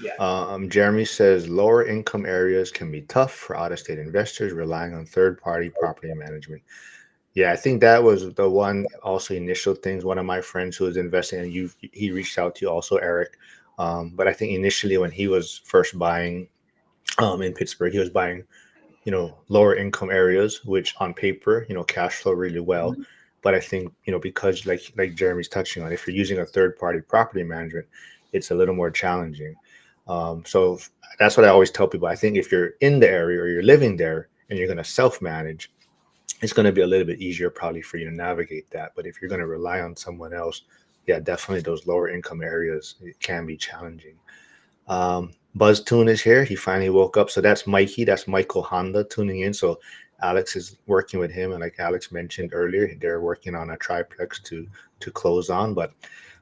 Yeah. Jeremy says lower income areas can be tough for out of state investors relying on third party property management. Yeah, I think that was the one also initial things. One of my friends who was investing, and he reached out to you also, Eric. But I think initially when he was first buying in Pittsburgh, he was buying lower income areas, which on paper cash flow really well. Mhm. But I think because like Jeremy's touching on, if you're using a third party property management, it's a little more challenging. So that's what I always tell people. I think if you're in the area or you're living there and you're going to self manage, it's going to be a little bit easier probably for you to navigate that. But if you're going to rely on someone else, yeah, definitely those lower income areas, it can be challenging. Buzz Tune is here. He finally woke up. So that's Mikey. That's Michael Honda tuning in. So Alex is working with him, and like Alex mentioned earlier, they're working on a triplex to close on. But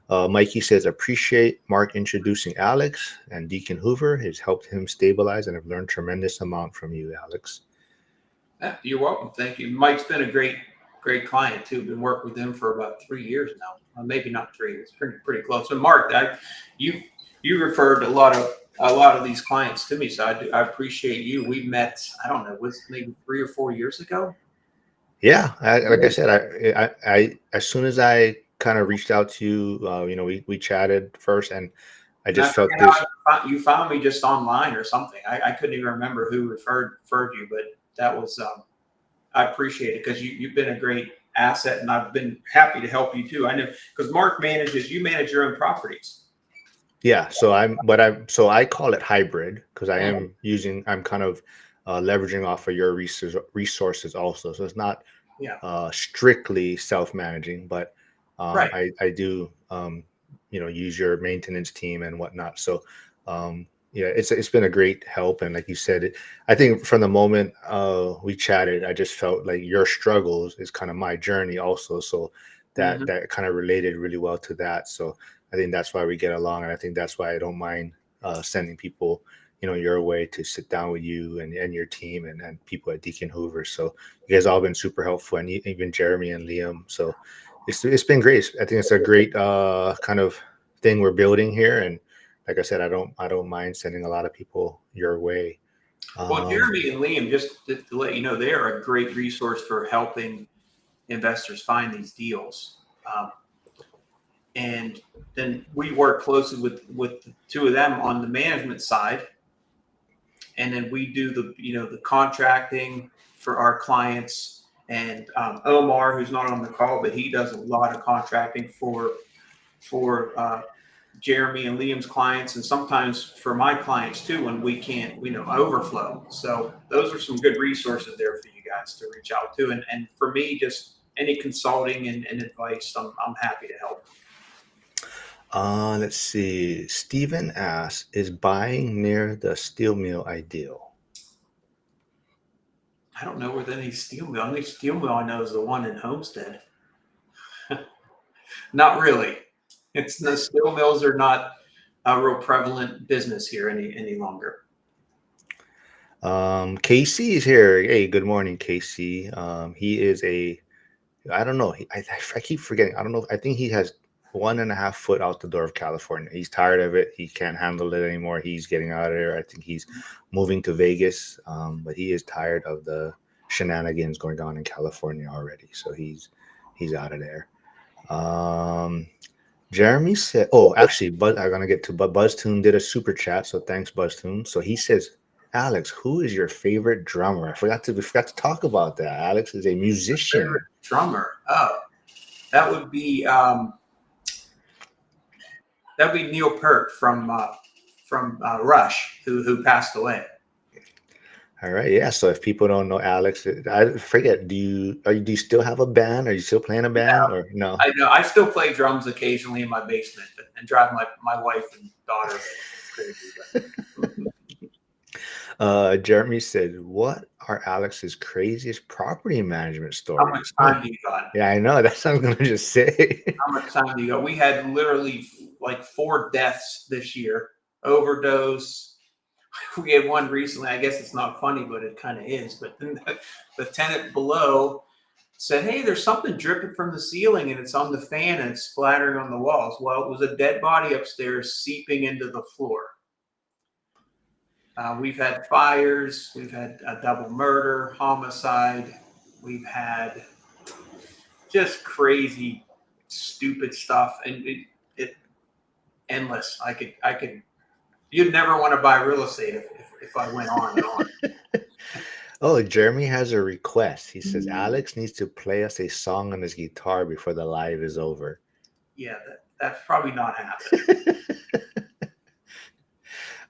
Mikey says appreciate Mark introducing Alex, and Deacon Hoover has helped him stabilize, and have learned tremendous amount from you, Alex. Yeah, you're welcome. Thank you. Mike's been a great client too. Been working with him for about 3 years now. Maybe not three. It's pretty close. So Mark, you you referred a lot of these clients to me, so I appreciate you. We met, I don't know, was maybe 3 or 4 years ago. Yeah, like I said, I as soon as I kind of reached out to you, we chatted first, and I And I just felt forget how this. you found me just online or something. I couldn't even remember who referred you, but that was I appreciate it because you've been a great asset, and I've been happy to help you too. I know because Mark manages, you manage your own properties. Yeah, so I call it hybrid because Mhm. I'm kind of leveraging off of your resources also. So it's not Yeah, strictly self-managing, but right. I do use your maintenance team and whatnot. So yeah, it's been a great help, and like you said, I think from the moment we chatted, I just felt like your struggles is kind of my journey also. So that Hmm. that kind of related really well to that. So I think that's why we get along, and I think that's why I don't mind sending people your way to sit down with you and your team and people at Deacon Hoover. So you guys all been super helpful, and even Jeremy and Liam. So it's been great. I think it's a great kind of thing we're building here, and like I said, I don't mind sending a lot of people your way. Well, Um, Jeremy and Liam, just to let you know, they are a great resource for helping investors find these deals. Um, and then we work closely with the two of them on the management side, and then we do the contracting for our clients. And Omar, who's not on the call, but he does a lot of contracting for Jeremy and Liam's clients, and sometimes for my clients too when we can't, overflow. So those are some good resources there for you guys to reach out to. And for me, just any consulting and advice, I'm happy to help. let's see. Stephen asks, "Is buying near the steel mill ideal?" I don't know where any steel mill. Any steel mill I know is the one in Homestead. Not really. It's the steel mills are not a real prevalent business here any longer. KC is here. Hey, good morning, KC. He is I don't know. I keep forgetting. I don't know. I think he has 1.5 foot out the door of California. He's tired of it. He can't handle it anymore. He's getting out of there. I think he's moving to Vegas. But he is tired of the shenanigans going on in California already. So he's out of there. Um, Jeremy said, "Oh, actually, I'm gonna get to, but BuzzTune did a super chat, so thanks, BuzzTune." So he says, "Alex, who is your favorite drummer?" We forgot to talk about that. Alex is a musician. Favorite drummer? Oh, that would be Neil Peart from Rush, who passed away. All right, yeah. So if people don't know Alex, I forget. Do you still have a band? Are you still playing a band or no? I know I still play drums occasionally in my basement and drive my wife and daughter crazy. But Jeremy said, "What are Alex's craziest property management how much stories?" Oh, time do you got? yeah, I know. That's what I'm gonna just say. How much time do you got? We had literally like 4 deaths this year: overdose, We had one recently. I guess it's not funny, but it kind of is. But then the tenant below said, "Hey, there's something dripping from the ceiling, and it's on the fan, and it's splattering on the walls." Well, it was a dead body upstairs seeping into the floor. We've had fires. We've had a double murder, homicide. We've had just crazy, stupid stuff, and it endless. I could. You'd never want to buy real estate if I went on and on. Oh, Jeremy has a request. He says Alex needs to play us a song on his guitar before the live is over. Yeah, that's probably not happening.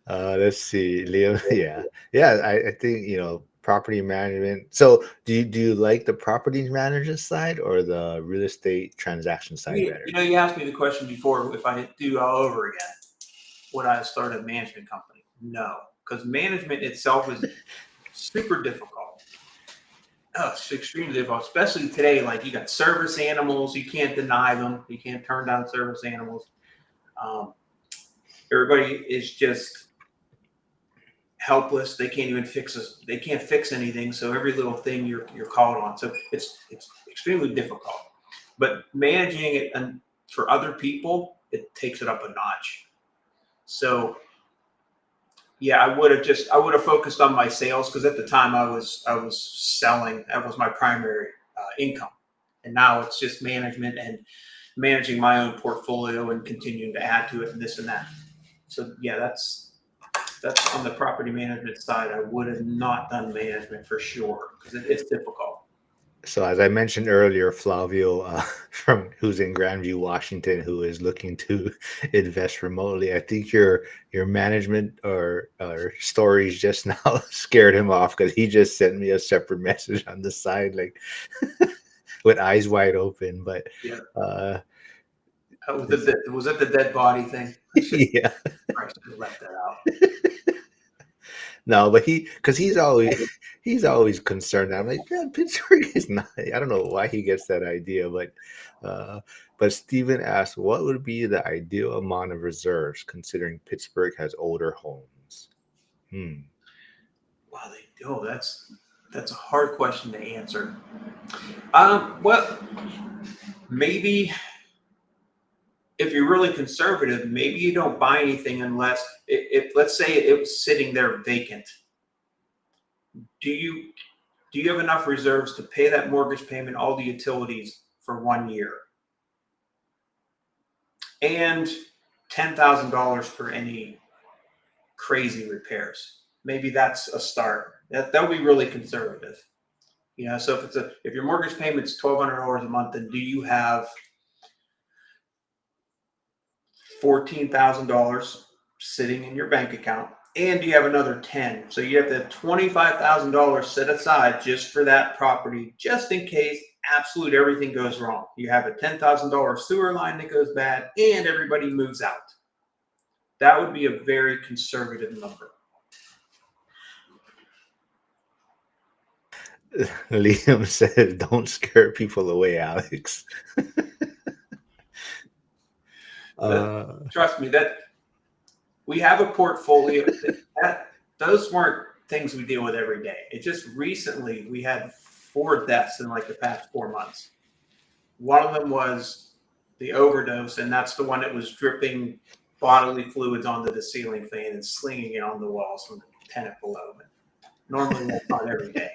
Let's see, Liam. Yeah. I think property management. So, do you like the property management side or the real estate transaction side better? You asked me the question before if I do all over again, would I start a management company? No, because management itself is super difficult. Oh, it's extremely difficult, especially today. Like you got service animals, you can't deny them. You can't turn down service animals. Um, Everybody is just helpless. They can't even fix us. They can't fix anything. So every little thing you're called on. So it's extremely difficult. But managing it and for other people, it takes it up a notch. So yeah, I would have focused on my sales because at the time I was selling. That was my primary income, and now it's just management and managing my own portfolio and continuing to add to it and this and that. So yeah, that's on the property management side. I would have not done management for sure because it's difficult. So, as I mentioned earlier, Flavio, from who's in Grandview, Washington, who is looking to invest remotely, I think your management or stories just now scared him off because he just sent me a separate message on the side, like with eyes wide open. But Yeah. uh, Was it the dead body thing? yeah, I should have left that out. no, but because he's always concerned. I'm like, yeah, Pittsburgh is not. I don't know why he gets that idea, uh, but Steven asked, what would be the ideal amount of reserves considering Pittsburgh has older homes? Hmm. Wow, they do. That's a hard question to answer. Well, maybe if you're really conservative, maybe you don't buy anything unless if let's say it was sitting there vacant. Do you do you have enough reserves to pay that mortgage payment, all the utilities for 1 year, and $10,000 for any crazy repairs? Maybe that's a start. That would be really conservative. So if your mortgage payment's $1,200 a month, then do you have $14,000 sitting in your bank account, and do you have another 10? So you have the $25,000 set aside just for that property, just in case absolute everything goes wrong. You have a $10,000 sewer line that goes bad, and everybody moves out. That would be a very conservative number. Liam said, "Don't scare people away, Alex." Trust me, that we have a portfolio that those weren't things we deal with every day. It just recently we had 4 deaths in like the past 4 months. One of them was the overdose, and that's the one that was dripping bodily fluids onto the ceiling fan and slinging it on the walls from the tenant below. But normally that's not every day.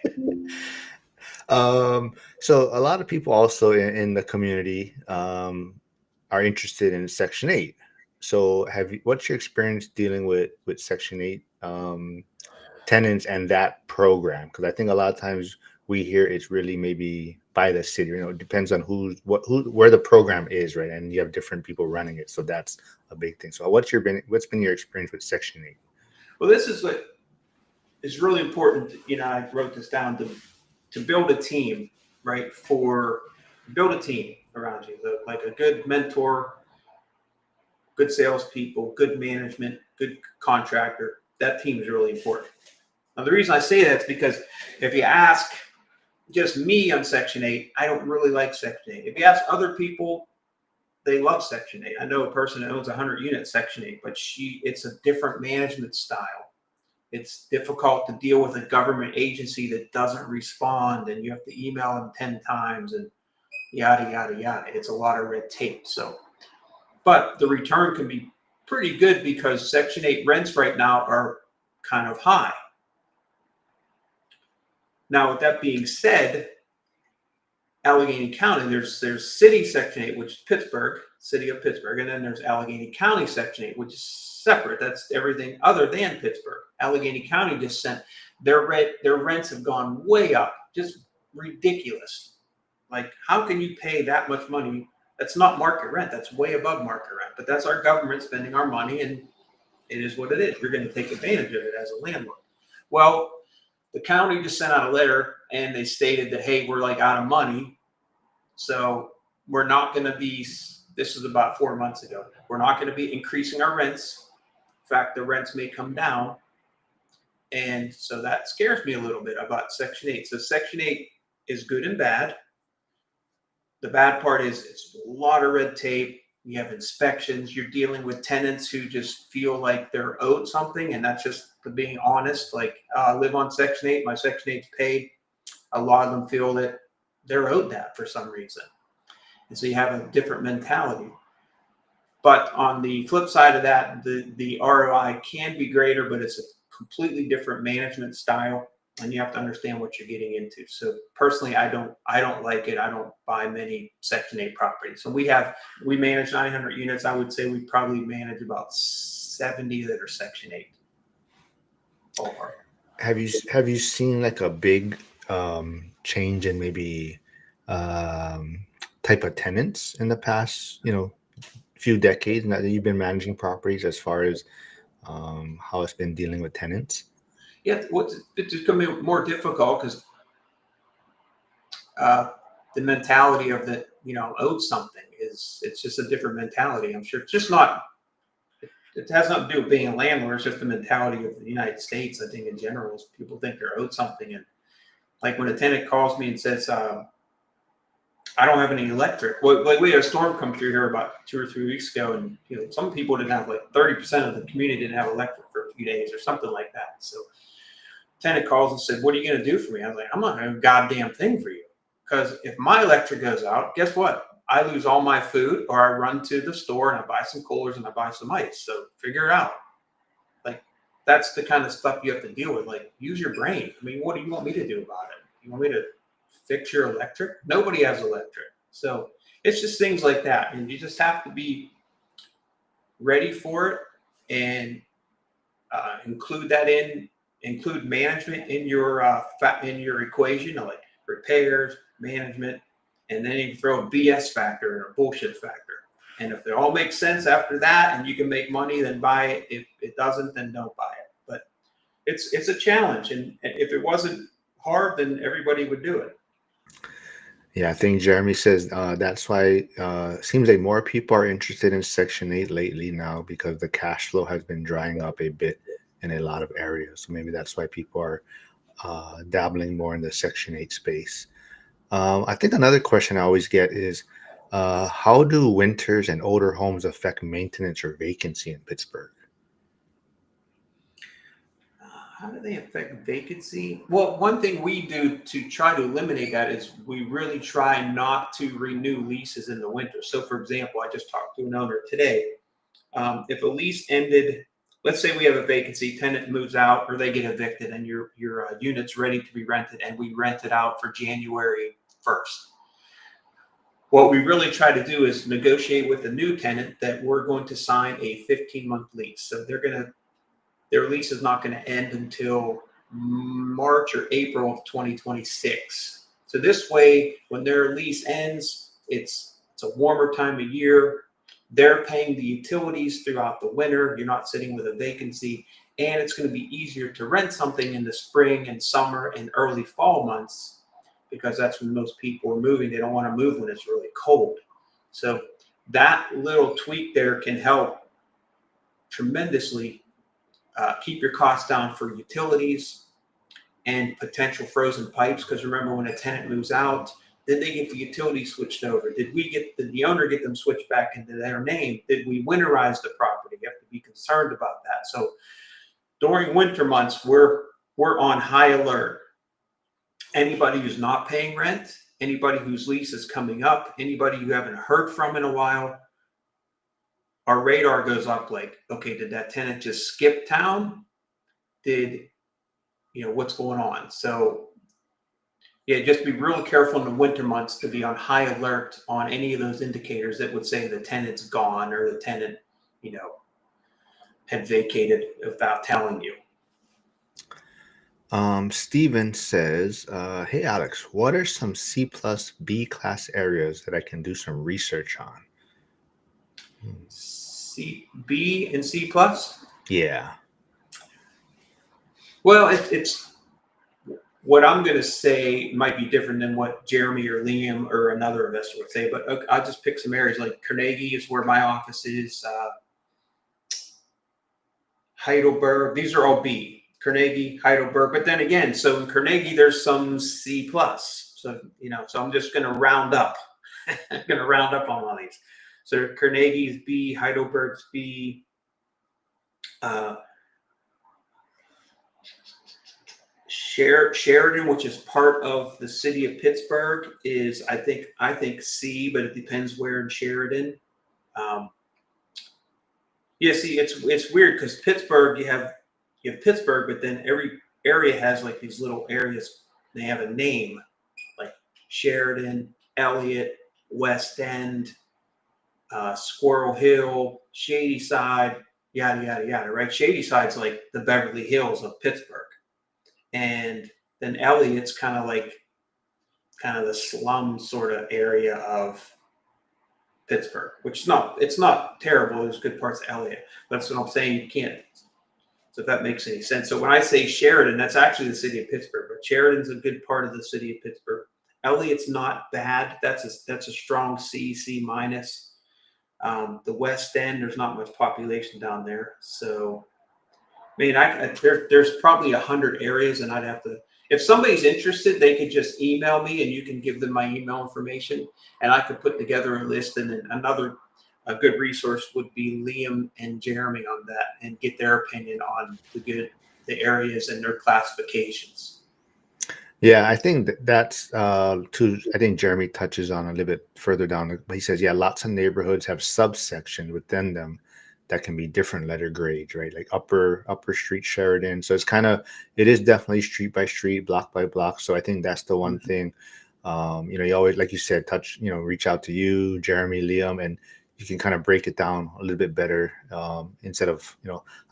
So a lot of people also in the community are interested in Section 8. So what's your experience dealing with Section 8 tenants and that program? Because I think a lot of times we hear it's really maybe by the city. It depends on where the program is, right? And you have different people running it, so that's a big thing. So what's been your experience with Section 8? Well, this is what is really important. I wrote this down to build a team, right? Build a team around you, like a good mentor, good salespeople, good management, good contractor. That team is really important. Now, the reason I say that is because if you ask just me on Section 8, I don't really like Section 8. If you ask other people, they love Section 8. I know a person that owns 100 units Section 8, but it's a different management style. It's difficult to deal with a government agency that doesn't respond, and you have to email them 10 times and yada, yada, yada. It's a lot of red tape. So, but the return can be pretty good because Section 8 rents right now are kind of high. Now, with that being said, Allegheny County, there's city Section 8, which is Pittsburgh, city of Pittsburgh, and then there's Allegheny County Section 8, which is separate. That's everything other than Pittsburgh. Allegheny County just sent their rents have gone way up, just ridiculous. Like, how can you pay that much money? That's not market rent. That's way above market rent. But that's our government spending our money, and it is what it is. You're going to take advantage of it as a landlord. Well, the county just sent out a letter and they stated that, hey, we're like out of money. So we're not going to be, this is about 4 months ago, we're not going to be increasing our rents. In fact, the rents may come down. And so that scares me a little bit about Section 8. So Section 8 is good and bad. The bad part is it's a lot of red tape. You have inspections. You're dealing with tenants who just feel like they're owed something, and that's just being honest. Like, I live on Section 8. My Section 8's paid. A lot of them feel that they're owed that for some reason. And so you have a different mentality. But on the flip side of that, the ROI can be greater, but it's a completely different management style, and you have to understand what you're getting into. So personally, I don't like it. I don't buy many Section 8 properties. So we manage 900 units. I would say we probably manage about 70 that are Section 8. Ballpark. Have you seen like a big change in maybe type of tenants in the past, few decades now that you've been managing properties, as far as how it's been dealing with tenants? Yeah, it's just going to be more difficult because the mentality of that, owed something it's just a different mentality. I'm sure it's just not, it has nothing to do with being a landlord. It's just the mentality of the United States. I think in general, is people think they're owed something. And like when a tenant calls me and says, I don't have any electric. Well, like we had a storm come through here about 2 or 3 weeks ago, and some people didn't have, like 30% of the community didn't have electric for a few days or something like that. So tenant calls and said, what are you going to do for me? I was like, I'm not going to do a goddamn thing for you. Because if my electric goes out, guess what? I lose all my food, or I run to the store and I buy some coolers and I buy some ice. So figure it out. Like, that's the kind of stuff you have to deal with. Like, use your brain. I mean, what do you want me to do about it? You want me to fix your electric? Nobody has electric. So it's just things like that. And you just have to be ready for it and include management in your equation, like repairs, management, and then you throw a BS factor or a bullshit factor. And if it all makes sense after that and you can make money, then buy it. If it doesn't, then don't buy it. But it's a challenge. And if it wasn't hard, then everybody would do it. Yeah, I think Jeremy says that's why seems like more people are interested in Section 8 lately now, because the cash flow has been drying up a bit in a lot of areas. So maybe that's why people are dabbling more in the Section 8 space. I think another question I always get is, how do winters and older homes affect maintenance or vacancy in Pittsburgh? How do they affect vacancy? Well, one thing we do to try to eliminate that is we really try not to renew leases in the winter. So, for example, I just talked to an owner today. If a lease ended, let's say we have a vacancy, tenant moves out or they get evicted, and your unit's ready to be rented, and we rent it out for January 1st. What we really try to do is negotiate with the new tenant that we're going to sign a 15-month lease. So their lease is not going to end until March or April of 2026. So this way, when their lease ends, it's a warmer time of year. They're paying the utilities throughout the winter. You're not sitting with a vacancy, and it's going to be easier to rent something in the spring and summer and early fall months, because that's when most people are moving. They don't want to move when it's really cold. So that little tweak there can help tremendously keep your costs down for utilities and potential frozen pipes. Because remember, when a tenant moves out, then they get the utilities switched over. Did the owner get them switched back into their name? Did we winterize the property? You have to be concerned about that. So during winter months, we're on high alert. Anybody who's not paying rent, anybody whose lease is coming up, anybody you haven't heard from in a while, our radar goes up like, okay, did that tenant just skip town? Did, what's going on? So yeah, just be real careful in the winter months to be on high alert on any of those indicators that would say the tenant's gone or the tenant, had vacated without telling you. Steven says, hey Alex, what are some C plus B class areas that I can do some research on? C, B, and C plus. Yeah. Well, it's what I'm going to say might be different than what Jeremy or Liam or another investor would say, but I'll just pick some areas like Carnegie is where my office is. Heidelberg, these are all B. Carnegie, Heidelberg, but then again, so in Carnegie there's some C plus. So so I'm just going to round up. I'm going to round up on all these. So Carnegie's B, Heidelberg's B. Sheridan, which is part of the city of Pittsburgh, is I think C, but it depends where in Sheridan. Yeah, see, it's weird because Pittsburgh, you have Pittsburgh, but then every area has like these little areas. They have a name, like Sheridan, Elliott, West End, Squirrel Hill, Shady Side, yada yada yada. Right? Shady Side's like the Beverly Hills of Pittsburgh, and then Elliott's kind of the slum sort of area of Pittsburgh, which it's not terrible. There's good parts of Elliott. That's what I'm saying. You can't. So if that makes any sense. So when I say Sheridan, that's actually the city of Pittsburgh, but Sheridan's a good part of the city of Pittsburgh. Elliott's not bad. That's a strong C minus. The West End, there's not much population down there. So, I mean, there's probably 100 areas, and I'd have to. If somebody's interested, they could just email me, and you can give them my email information, and I could put together a list. And then a good resource would be Liam and Jeremy on that, and get their opinion on the areas and their classifications. Yeah, I think that's too. I think Jeremy touches on a little bit further down. But he says, yeah, lots of neighborhoods have subsections within them that can be different letter grades, right? Like upper street Sheridan. So it is definitely street by street, block by block. So I think that's the one thing. You always, like you said, reach out to you, Jeremy, Liam, and you can kind of break it down a little bit better instead of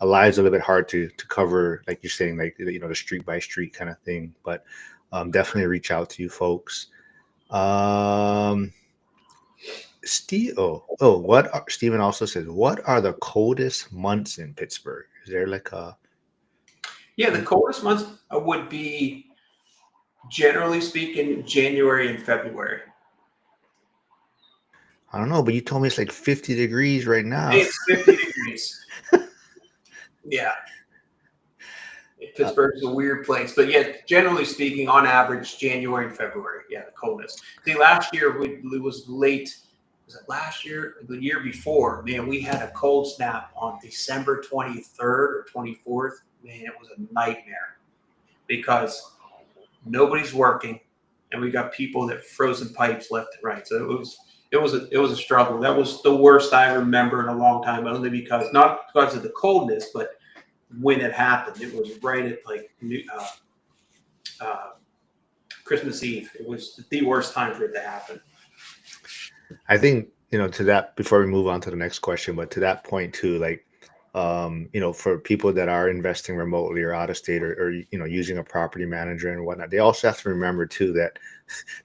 a live's a little bit hard to cover, like you're saying, like the street by street kind of thing. But definitely reach out to you folks. Steven also says, what are the coldest months in Pittsburgh? Is there like a? Yeah, the coldest months would be, generally speaking, January and February. I don't know, but you told me it's like 50 degrees right now. It's 50 degrees. Yeah. Pittsburgh is a weird place, but yeah, generally speaking, on average, January and February, yeah, the coldest. See, last year it was late. Was it last year? The year before, man, we had a cold snap on December 23rd or 24th. Man, it was a nightmare because nobody's working, and we got people that frozen pipes left and right. So it was a struggle. That was the worst I remember in a long time, only not because of the coldness, but when it happened. It was right at like Christmas Eve. It was the worst time for it to happen. I think, to that, before we move on to the next question, but to that point too, like, for people that are investing remotely or out of state or using a property manager and whatnot, they also have to remember too that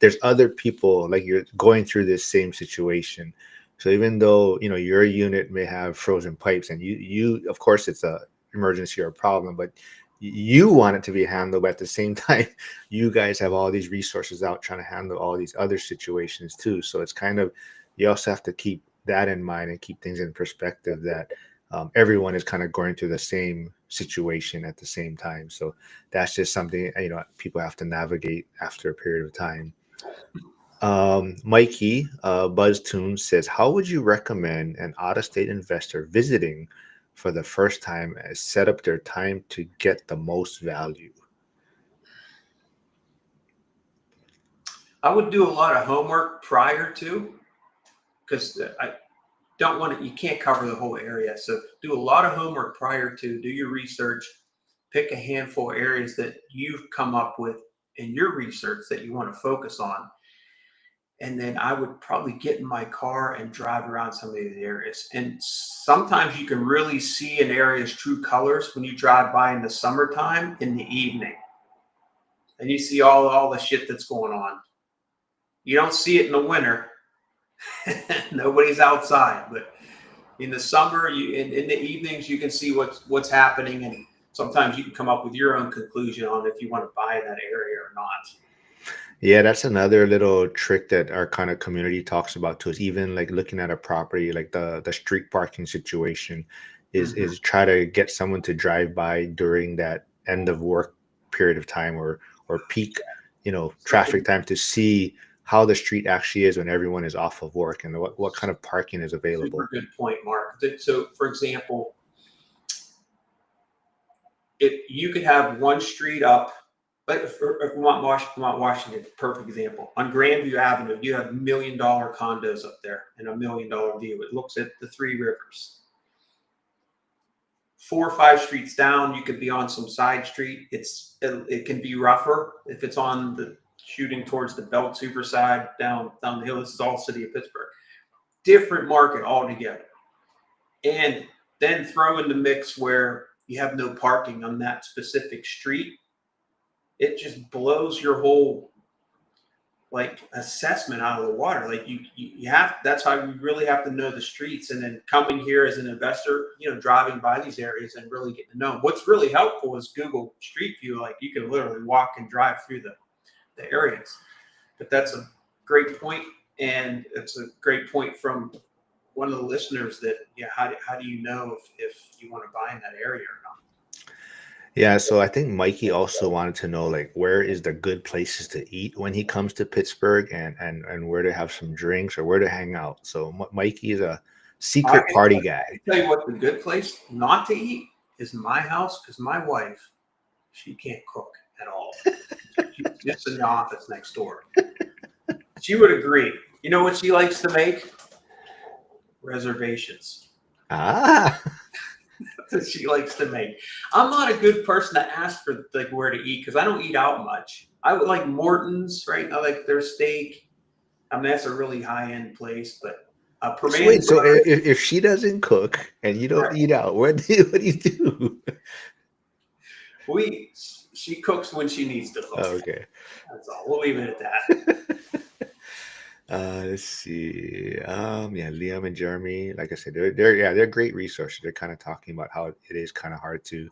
there's other people like you're going through this same situation. So even though, your unit may have frozen pipes and you of course it's a emergency or a problem, but you want it to be handled, but at the same time, you guys have all these resources out trying to handle all these other situations too. So it's you also have to keep that in mind and keep things in perspective that everyone is kind of going through the same situation at the same time. So that's just something, people have to navigate after a period of time. Mikey, Buzz Tunes says, how would you recommend an out-of-state investor visiting for the first time set up their time to get the most value? I would do a lot of homework prior to, because I don't want to, you can't cover the whole area. So do a lot of homework prior to, do your research, pick a handful of areas that you've come up with in your research that you want to focus on. And then I would probably get in my car and drive around some of these areas. And sometimes you can really see an area's true colors when you drive by in the summertime in the evening. And you see all the shit that's going on. You don't see it in the winter. Nobody's outside, but in the summer, you in the evenings, you can see what's happening, and sometimes you can come up with your own conclusion on if you want to buy in that area or not. Yeah, that's another little trick that our kind of community talks about too. Is even like looking at a property, like the street parking situation, Mhm. is try to get someone to drive by during that end of work period of time, or peak, Super, traffic time, to see how the street actually is when everyone is off of work, and what kind of parking is super available. good point, Mark. So, for example, if you could have one street up, like if we want Washington, perfect example. On Grandview Avenue, you have $1 million condos up there and $1 million view. It looks at the three rivers. 4 or 5 streets down, you could be on some side street. It can be rougher if it's on the shooting towards the Belt Super side down the hill. This is all city of Pittsburgh. Different market altogether. And then throw in the mix where you have no parking on that specific street. It just blows your whole like assessment out of the water. Like you have, that's how you really have to know the streets. And then coming here as an investor, driving by these areas and really getting to know. What's really helpful is Google Street View. Like you can literally walk and drive through the areas. But that's a great point, and it's a great point from one of the listeners that, yeah, how do you know if you want to buy in that area or not? Yeah, so I think Mikey also wanted to know, like, where is the good places to eat when he comes to Pittsburgh, and where to have some drinks or where to hang out. So Mikey is a I secret can, party I guy. can tell you what the good place not to eat is my house, because my wife, she can't cook at all. She's just in the office next door. She would agree. You know what she likes to make? Reservations. Ah, That she likes to make. I'm not a good person to ask for like where to eat because I don't eat out much. I would like Morton's, right? I like their steak. I mean, that's a really high end place, but so Permane wait, so Brothers, if she doesn't cook and you don't right? eat out, what do you do? We She cooks when she needs to cook. Oh, okay. That's all. We'll leave it at that. Let's see. Yeah, Liam and Jeremy, like I said, they're great resources. They're kind of talking about how it is kind of hard to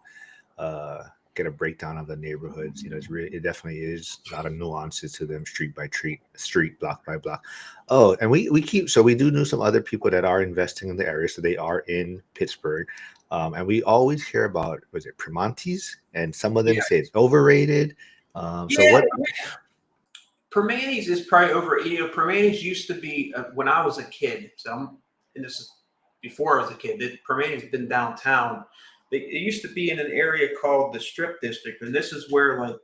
uh get a breakdown of the neighborhoods. It definitely is a lot of nuances to them, street by street, block by block. Oh, and we do know some other people that are investing in the area, so they are in Pittsburgh. And we always hear about, was it Primanti's, and some of them Yeah, say it's overrated. So yeah. what? Permane's is probably over. Permane's used to be when I was a kid. And this is before I was a kid. Permane's been downtown. It used to be in an area called the Strip District, and this is where like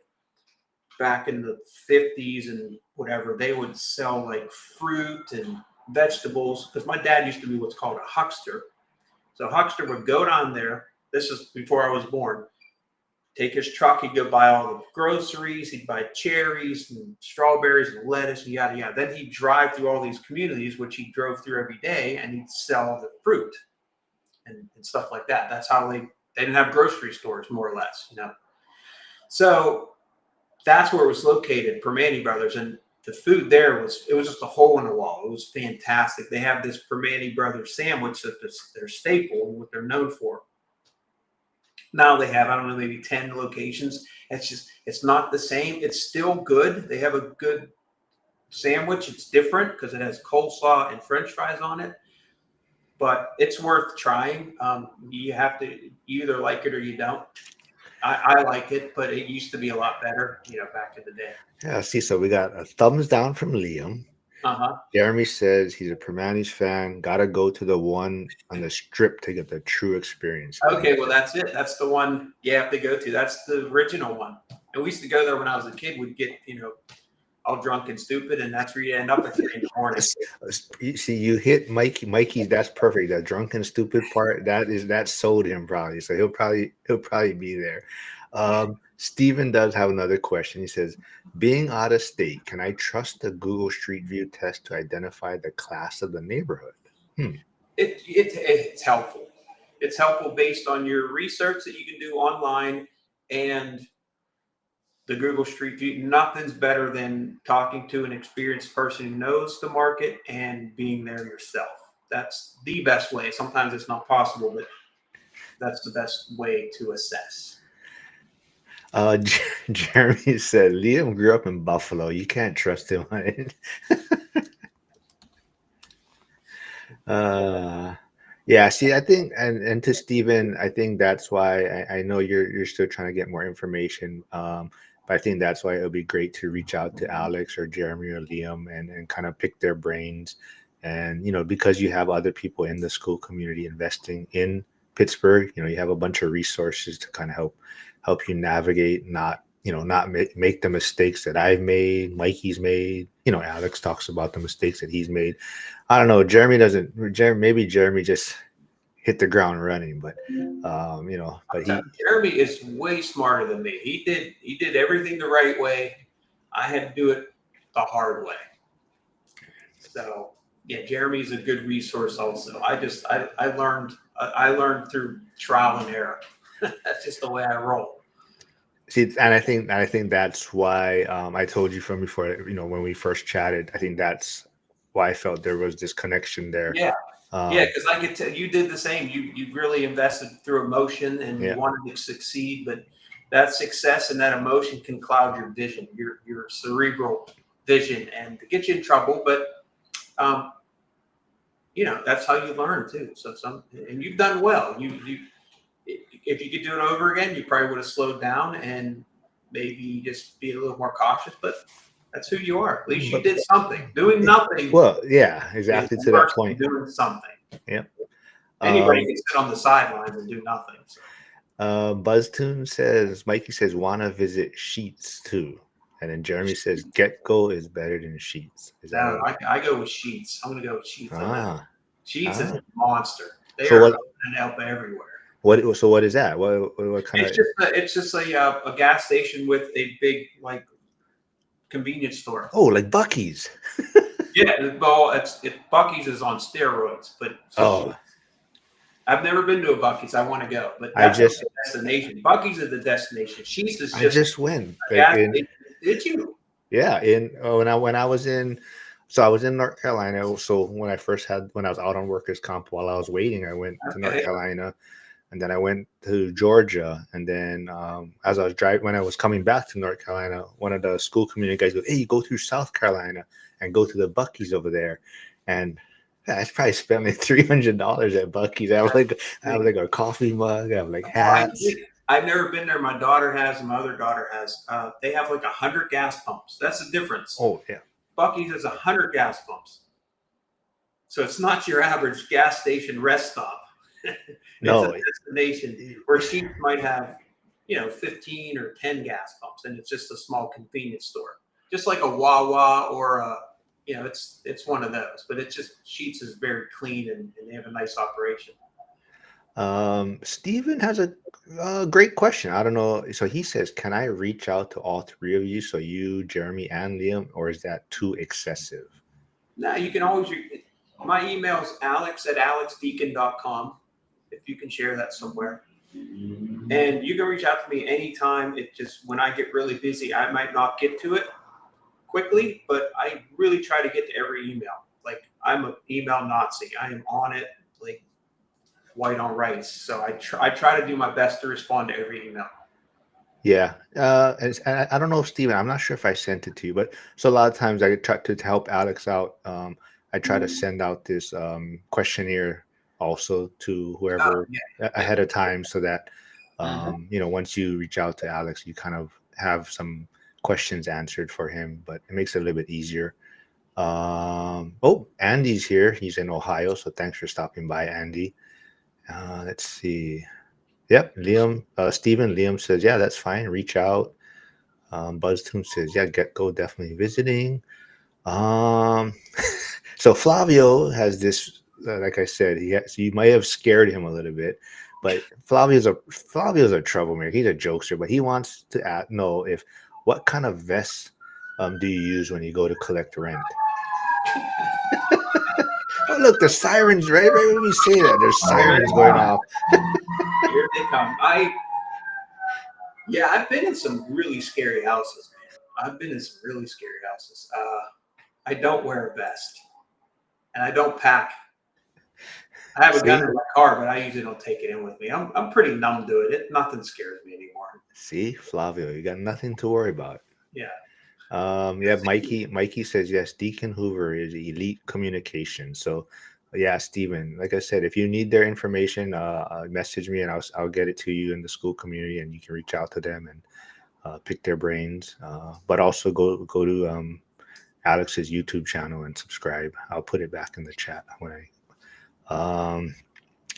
back in the 50s and whatever, they would sell like fruit and vegetables. Because my dad used to be what's called a huckster. So huckster would go down there. This is before I was born. Take his truck, he'd go buy all the groceries, he'd buy cherries and strawberries and lettuce and yada yada. Then he'd drive through all these communities, which he drove through every day, and he'd sell the fruit and stuff like that. That's how they didn't have grocery stores, more or less. So that's where it was located, Permane Brothers, and the food there was just a hole in the wall. It was fantastic. They have this Permane Brothers sandwich that's their staple, what they're known for. Now they have, I don't know, maybe 10 locations. It's not the same. It's still good. They have a good sandwich. It's different because it has coleslaw and French fries on it, but it's worth trying. You either like it or you don't. I like it, but it used to be a lot better, back in the day. Yeah, see, so we got a thumbs down from Liam. Uh-huh. Jeremy says he's a Permanis fan. Gotta go to the one on the strip to get the true experience. Okay, well that's it. That's the one you have to go to. That's the original one. And we used to go there when I was a kid. We'd get, all drunk and stupid, and that's where you end up at 3 in the morning. You see, you hit Mikey's. That's perfect. The drunken stupid part that sold him probably. So he'll probably be there. Steven does have another question. He says, "Being out of state, can I trust the Google Street View test to identify the class of the neighborhood?" It's helpful. It's helpful based on your research that you can do online and the Google Street View. Nothing's better than talking to an experienced person who knows the market and being there yourself. That's the best way. Sometimes it's not possible, but that's the best way to assess. Jeremy said Liam grew up in Buffalo. You can't trust him on it. Yeah, see, I think, and to Steven, I think that's why I know you're still trying to get more information. But I think that's why it would be great to reach out to Alex or Jeremy or Liam and kind of pick their brains. And, because you have other people in the school community investing in Pittsburgh, you have a bunch of resources to kind of help you navigate, not make the mistakes that I've made, Mikey's made. Alex talks about the mistakes that he's made. I don't know. Maybe Jeremy just hit the ground running, but Jeremy is way smarter than me. He did everything the right way. I had to do it the hard way. So yeah, Jeremy's a good resource also. I learned through trial and error. That's just the way I roll. see, and I think that's why I told you from before, when we first chatted. I think that's why I felt there was this connection there. Yeah. Yeah, Um, because I could tell you did the same. You really invested through emotion and you yeah. wanted to succeed, but that success and that emotion can cloud your vision, your cerebral vision, and to get you in trouble. But um, that's how you learn too. And you've done well. You if you could do it over again, you probably would have slowed down and maybe just be a little more cautious. But that's who you are. At least you But did something. Doing nothing well, yeah, is exactly to that worse than point. doing something. Yeah. Anybody can sit on the sidelines and do nothing. So. BuzzTune says Mikey says wanna visit Sheets too, and then Jeremy says Get Go is better than Sheets. Is that No, a I go with Sheets. I'm going to go with Sheets on that. ah Sheets is ah? a monster. They So are what? opening up everywhere. What is that? What kind of? It's just a gas station with a big convenience store. Oh, like Bucky's. Yeah, well, Bucky's is on steroids, but Oh, I've never been to a Bucky's. I want to go, but I that's like just the destination. Bucky's is the destination. Sheets is I just just went a like gas in station. Did you? yeah in when I was in. So I was in North Carolina. So when I was out on workers' comp while I was waiting, I went to North Okay. Carolina, and then I went to Georgia, and then as I was driving, when I was coming back to North Carolina, one of the school community guys goes, "Hey, you go through South Carolina and go to the Bucky's over there," and yeah, I probably spent like $300 at Bucky's. I have like a coffee mug. I have like hats. I've never been there. My daughter has, and my other daughter has. They have like 100 gas pumps. That's the difference. Oh yeah, Bucky's has 100 gas pumps. So it's not your average gas station rest stop. It's a no, destination where Sheets might have, 15 or 10 gas pumps, and it's just a small convenience store, just like a Wawa or it's one of those. But it's just Sheets is very clean and they have a nice operation. Steven has a great question. I don't know. So he says, "Can I reach out to all three of you? So you, Jeremy, and Liam, or is that too excessive?" Now you can always. My email is alex@alexdeacon.com. If you can share that somewhere. And you can reach out to me anytime. It just when I get really busy, I might not get to it quickly, but I really try to get to every email. Like I'm an email Nazi. I am on it like white on rice. So I try to do my best to respond to every email. Yeah. And I don't know, Steven, I'm not sure if I sent it to you, but so a lot of times I try to help Alex out. I try to send out this questionnaire also to Oh, whoever yeah. ahead of time so that, Mhm. once you reach out to Alex, you kind of have some questions answered for him, but it makes it a little bit easier. Oh, Andy's here. He's in Ohio, so thanks for stopping by, Andy. Let's see. Yep, Liam, Stephen, Liam says, yeah, that's fine. Reach out. BuzzTune says, yeah, get go definitely visiting. Um, so Flavio has this, like I said, you might have scared him a little bit, but Flavio's a troublemaker. He's a jokester, but he wants to know if what kind of vest do you use when you go to collect rent? Oh, look, the sirens, right when we say that, there's Here sirens they going come. off. Here they come. Yeah, I've been in some really scary houses, man. I've been in some really scary houses. I don't wear a vest, and I don't pack. I have a gun See, in my car, but I usually don't take it in with me. I'm pretty numb to it. Nothing scares me anymore. see, Flavio, you got nothing to worry about. Yeah. Yeah, Mikey says yes. Deacon Hoover is elite communication. So, yeah, Stephen, like I said, if you need their information, message me and I'll get it to you in the school community, and you can reach out to them and pick their brains. But also go to Alex's YouTube channel and subscribe. I'll put it back in the chat when I.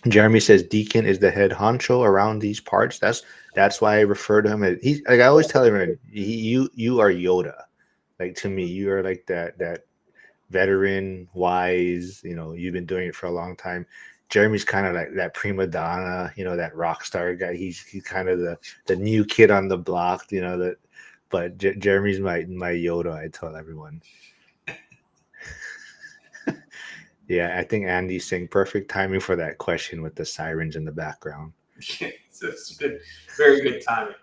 Jeremy says Deacon is the head honcho around these parts. That's why I refer to him as he's like I always tell him you are Yoda. Like to me, you are like that veteran, wise. You've been doing it for a long time. Jeremy's kind of like that prima donna, that rock star guy. He's kind of the new kid on the block, that. But Jeremy's my Yoda. I tell everyone. Yeah, I think Andy's saying perfect timing for that question with the sirens in the background. It's good, very good timing.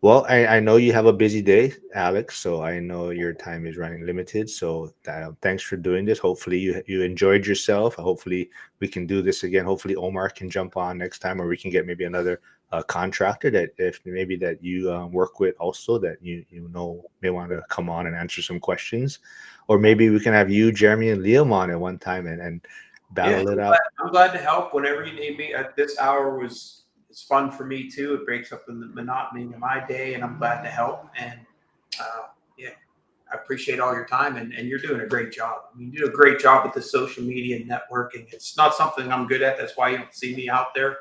Well, I know you have a busy day, Alex, so I know your time is running limited. So thanks for doing this. Hopefully you enjoyed yourself. Hopefully we can do this again. Hopefully Omar can jump on next time, or we can get maybe another contractor that if maybe that you work with also that may want to come on and answer some questions, or maybe we can have you, Jeremy, and Liam on at one time and Yeah, battle it out. I'm glad to help whenever you need me. At this hour it's fun for me too. It breaks up the monotony of my day, and I'm glad to help. And yeah, I appreciate all your time, and you're doing a great job. I mean, you do a great job with the social media and networking. It's not something I'm good at. That's why you don't see me out there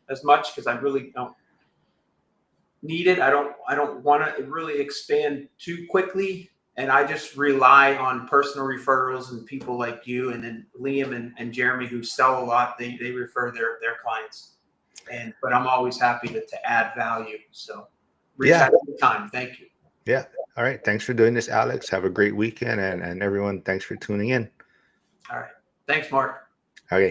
as much because I really don't need it. I don't want to really expand too quickly. And I just rely on personal referrals and people like you and then Liam and Jeremy who sell a lot. They refer their clients. But I'm always happy to add value. So reach Yeah, out anytime. Thank you. yeah. All right. Thanks for doing this, Alex. Have a great weekend, and everyone, thanks for tuning in. All right. Thanks, Mark.